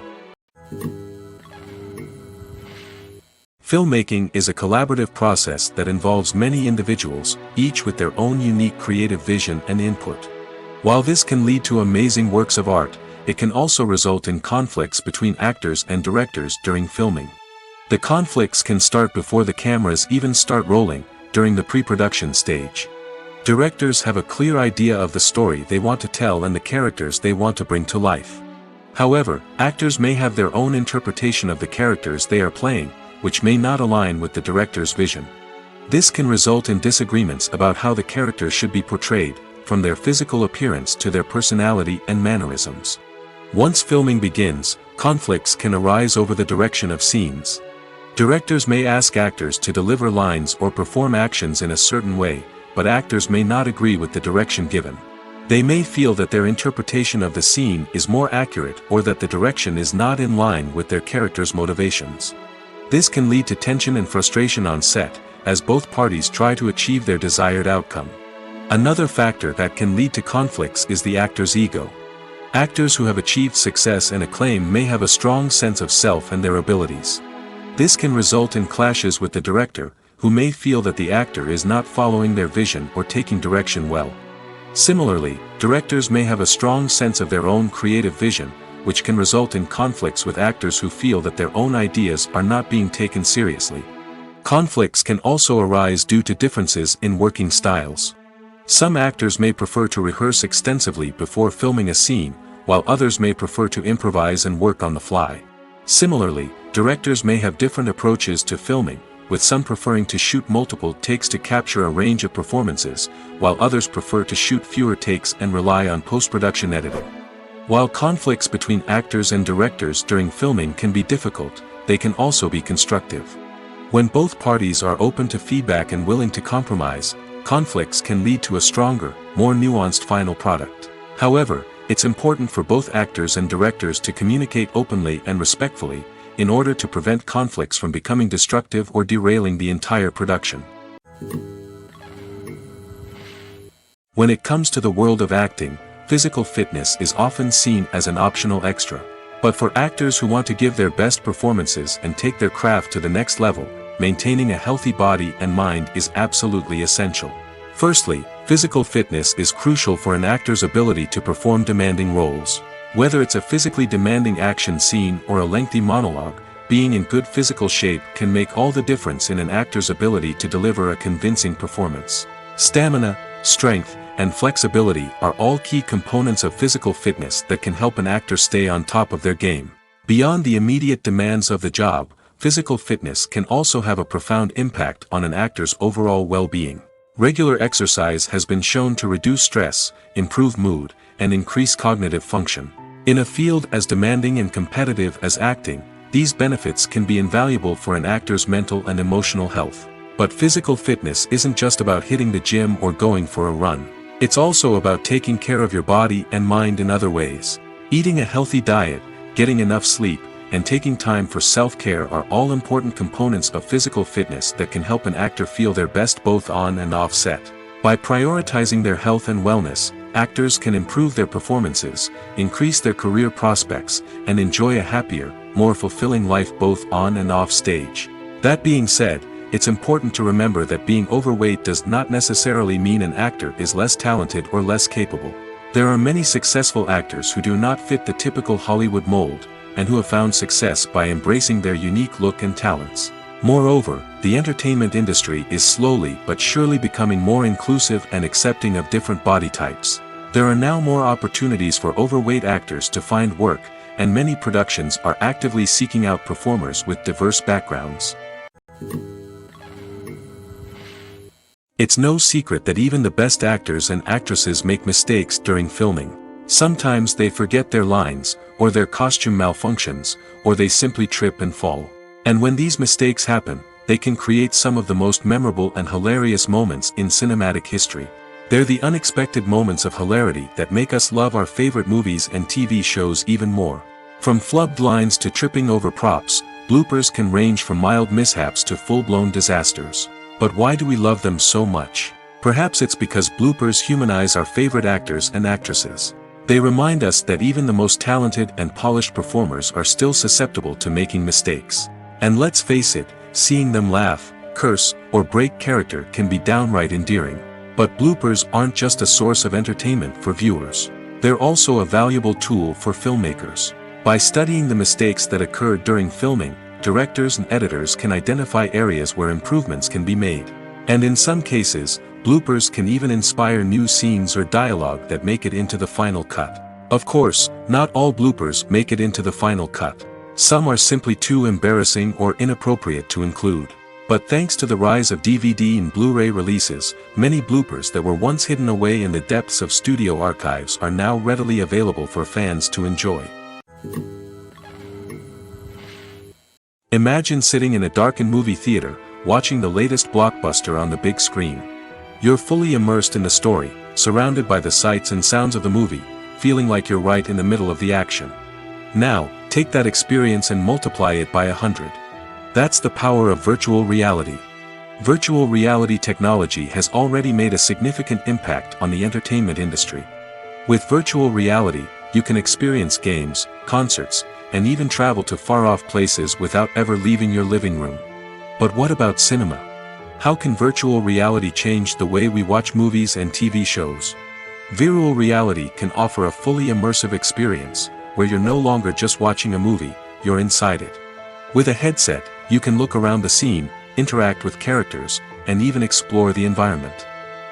Filmmaking is a collaborative process that involves many individuals, each with their own unique creative vision and input. While this can lead to amazing works of art, it can also result in conflicts between actors and directors during filming. The conflicts can start before the cameras even start rolling, during the pre-production stage. Directors have a clear idea of the story they want to tell and the characters they want to bring to life. However, actors may have their own interpretation of the characters they are playing, which may not align with the director's vision. This can result in disagreements about how the characters should be portrayed, from their physical appearance to their personality and mannerisms. Once filming begins, conflicts can arise over the direction of scenes. Directors may ask actors to deliver lines or perform actions in a certain way, but actors may not agree with the direction given. They may feel that their interpretation of the scene is more accurate or that the direction is not in line with their character's motivations. This can lead to tension and frustration on set, as both parties try to achieve their desired outcome. Another factor that can lead to conflicts is the actor's ego. Actors who have achieved success and acclaim may have a strong sense of self and their abilities. This can result in clashes with the director, who may feel that the actor is not following their vision or taking direction well. Similarly, directors may have a strong sense of their own creative vision, which can result in conflicts with actors who feel that their own ideas are not being taken seriously. Conflicts can also arise due to differences in working styles. Some actors may prefer to rehearse extensively before filming a scene, while others may prefer to improvise and work on the fly. Similarly, directors may have different approaches to filming, with some preferring to shoot multiple takes to capture a range of performances, while others prefer to shoot fewer takes and rely on post-production editing. While conflicts between actors and directors during filming can be difficult, they can also be constructive. When both parties are open to feedback and willing to compromise, conflicts can lead to a stronger, more nuanced final product. However, it's important for both actors and directors to communicate openly and respectfully, in order to prevent conflicts from becoming destructive or derailing the entire production. When it comes to the world of acting, physical fitness is often seen as an optional extra. But for actors who want to give their best performances and take their craft to the next level, maintaining a healthy body and mind is absolutely essential. Firstly, physical fitness is crucial for an actor's ability to perform demanding roles. Whether it's a physically demanding action scene or a lengthy monologue, being in good physical shape can make all the difference in an actor's ability to deliver a convincing performance. Stamina, strength, and flexibility are all key components of physical fitness that can help an actor stay on top of their game. Beyond the immediate demands of the job, physical fitness can also have a profound impact on an actor's overall well-being. Regular exercise has been shown to reduce stress, improve mood, and increase cognitive function. In a field as demanding and competitive as acting, these benefits can be invaluable for an actor's mental and emotional health. But physical fitness isn't just about hitting the gym or going for a run. It's also about taking care of your body and mind in other ways. Eating a healthy diet, getting enough sleep, and taking time for self-care are all important components of physical fitness that can help an actor feel their best both on and off set. By prioritizing their health and wellness, actors can improve their performances, increase their career prospects, and enjoy a happier, more fulfilling life both on and off stage. That being said, it's important to remember that being overweight does not necessarily mean an actor is less talented or less capable. There are many successful actors who do not fit the typical Hollywood mold, and who have found success by embracing their unique look and talents. Moreover, the entertainment industry is slowly but surely becoming more inclusive and accepting of different body types. There are now more opportunities for overweight actors to find work, and many productions are actively seeking out performers with diverse backgrounds. It's no secret that even the best actors and actresses make mistakes during filming. Sometimes they forget their lines, or their costume malfunctions, or they simply trip and fall. And when these mistakes happen, they can create some of the most memorable and hilarious moments in cinematic history. They're the unexpected moments of hilarity that make us love our favorite movies and TV shows even more. From flubbed lines to tripping over props, bloopers can range from mild mishaps to full-blown disasters. But why do we love them so much? Perhaps it's because bloopers humanize our favorite actors and actresses. They remind us that even the most talented and polished performers are still susceptible to making mistakes. And let's face it, seeing them laugh, curse, or break character can be downright endearing. But bloopers aren't just a source of entertainment for viewers. They're also a valuable tool for filmmakers. By studying the mistakes that occurred during filming, directors and editors can identify areas where improvements can be made. And in some cases, bloopers can even inspire new scenes or dialogue that make it into the final cut. Of course, not all bloopers make it into the final cut. Some are simply too embarrassing or inappropriate to include. But thanks to the rise of DVD and Blu-ray releases, many bloopers that were once hidden away in the depths of studio archives are now readily available for fans to enjoy. Imagine sitting in a darkened movie theater, watching the latest blockbuster on the big screen. You're fully immersed in the story, surrounded by the sights and sounds of the movie, feeling like you're right in the middle of the action. Now, take that experience and multiply it by 100. That's the power of virtual reality. Virtual reality technology has already made a significant impact on the entertainment industry. With virtual reality, you can experience games, concerts, and even travel to far-off places without ever leaving your living room. But what about cinema? How can virtual reality change the way we watch movies and TV shows? Virtual reality can offer a fully immersive experience, where you're no longer just watching a movie, you're inside it. With a headset, you can look around the scene, interact with characters, and even explore the environment.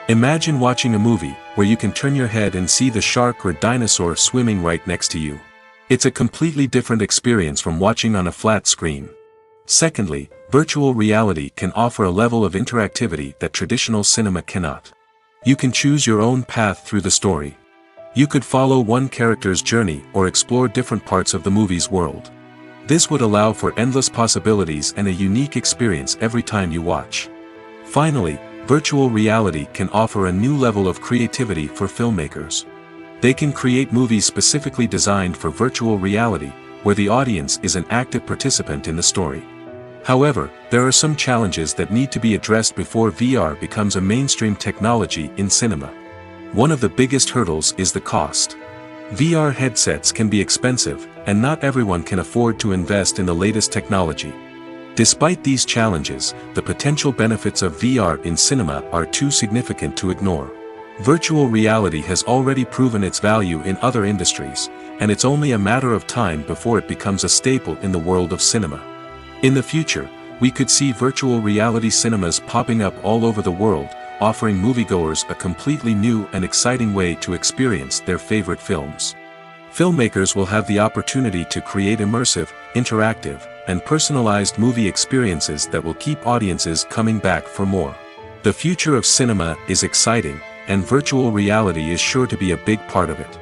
Imagine watching a movie where you can turn your head and see the shark or dinosaur swimming right next to you. It's a completely different experience from watching on a flat screen. Secondly, virtual reality can offer a level of interactivity that traditional cinema cannot. You can choose your own path through the story. You could follow one character's journey or explore different parts of the movie's world. This would allow for endless possibilities and a unique experience every time you watch. Finally, virtual reality can offer a new level of creativity for filmmakers. They can create movies specifically designed for virtual reality, where the audience is an active participant in the story. However, there are some challenges that need to be addressed before VR becomes a mainstream technology in cinema. One of the biggest hurdles is the cost. VR headsets can be expensive, and not everyone can afford to invest in the latest technology. Despite these challenges, the potential benefits of VR in cinema are too significant to ignore. Virtual reality has already proven its value in other industries, and it's only a matter of time before it becomes a staple in the world of cinema. In the future, we could see virtual reality cinemas popping up all over the world, offering moviegoers a completely new and exciting way to experience their favorite films. Filmmakers will have the opportunity to create immersive, interactive, and personalized movie experiences that will keep audiences coming back for more. The future of cinema is exciting, and virtual reality is sure to be a big part of it.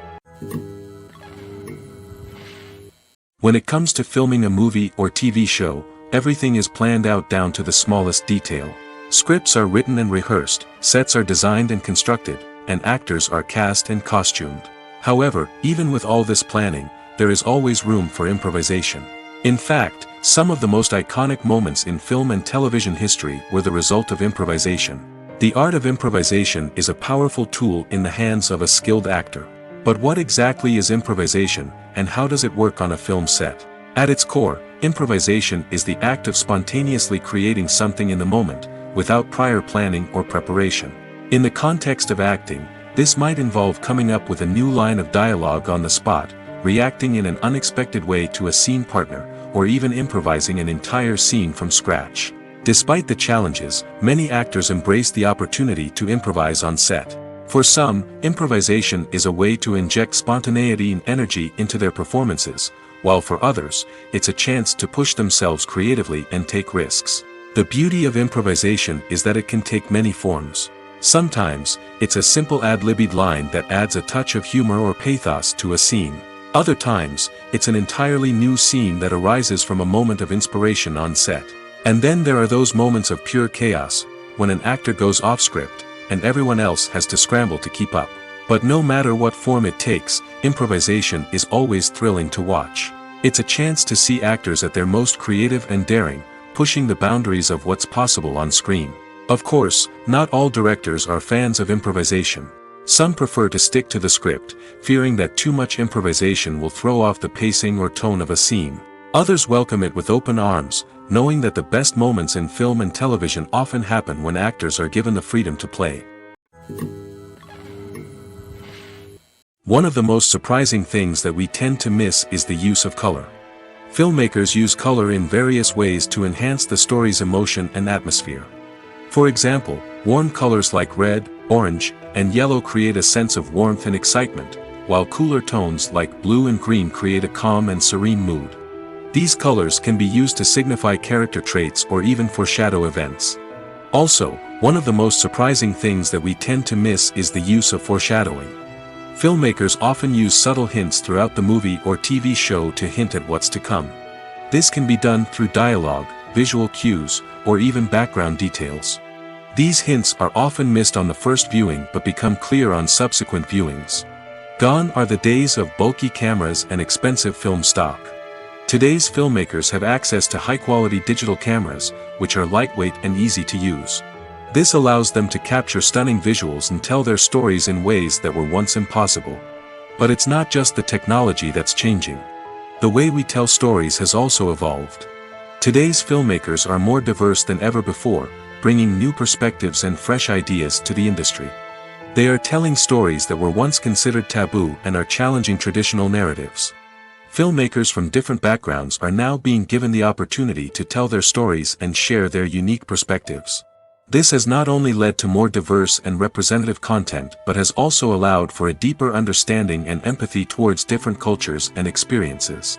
When it comes to filming a movie or TV show, everything is planned out down to the smallest detail. Scripts are written and rehearsed, sets are designed and constructed, and actors are cast and costumed. However, even with all this planning, there is always room for improvisation. In fact, some of the most iconic moments in film and television history were the result of improvisation. The art of improvisation is a powerful tool in the hands of a skilled actor. But what exactly is improvisation, and how does it work on a film set? At its core, improvisation is the act of spontaneously creating something in the moment, without prior planning or preparation. In the context of acting, this might involve coming up with a new line of dialogue on the spot, reacting in an unexpected way to a scene partner, or even improvising an entire scene from scratch. Despite the challenges, many actors embrace the opportunity to improvise on set. For some, improvisation is a way to inject spontaneity and energy into their performances, while for others, it's a chance to push themselves creatively and take risks. The beauty of improvisation is that it can take many forms. Sometimes, it's a simple ad-libbed line that adds a touch of humor or pathos to a scene. Other times, it's an entirely new scene that arises from a moment of inspiration on set. And then there are those moments of pure chaos, when an actor goes off script, and everyone else has to scramble to keep up. But no matter what form it takes, improvisation is always thrilling to watch. It's a chance to see actors at their most creative and daring, pushing the boundaries of what's possible on screen. Of course, not all directors are fans of improvisation. Some prefer to stick to the script, fearing that too much improvisation will throw off the pacing or tone of a scene. Others welcome it with open arms, knowing that the best moments in film and television often happen when actors are given the freedom to play. One of the most surprising things that we tend to miss is the use of color. Filmmakers use color in various ways to enhance the story's emotion and atmosphere. For example, warm colors like red, orange, and yellow create a sense of warmth and excitement, while cooler tones like blue and green create a calm and serene mood. These colors can be used to signify character traits or even foreshadow events. Also, one of the most surprising things that we tend to miss is the use of foreshadowing. Filmmakers often use subtle hints throughout the movie or TV show to hint at what's to come. This can be done through dialogue, visual cues, or even background details. These hints are often missed on the first viewing but become clear on subsequent viewings. Gone are the days of bulky cameras and expensive film stock. Today's filmmakers have access to high-quality digital cameras, which are lightweight and easy to use. This allows them to capture stunning visuals and tell their stories in ways that were once impossible. But it's not just the technology that's changing. The way we tell stories has also evolved. Today's filmmakers are more diverse than ever before, bringing new perspectives and fresh ideas to the industry. They are telling stories that were once considered taboo and are challenging traditional narratives. Filmmakers from different backgrounds are now being given the opportunity to tell their stories and share their unique perspectives. This has not only led to more diverse and representative content but has also allowed for a deeper understanding and empathy towards different cultures and experiences.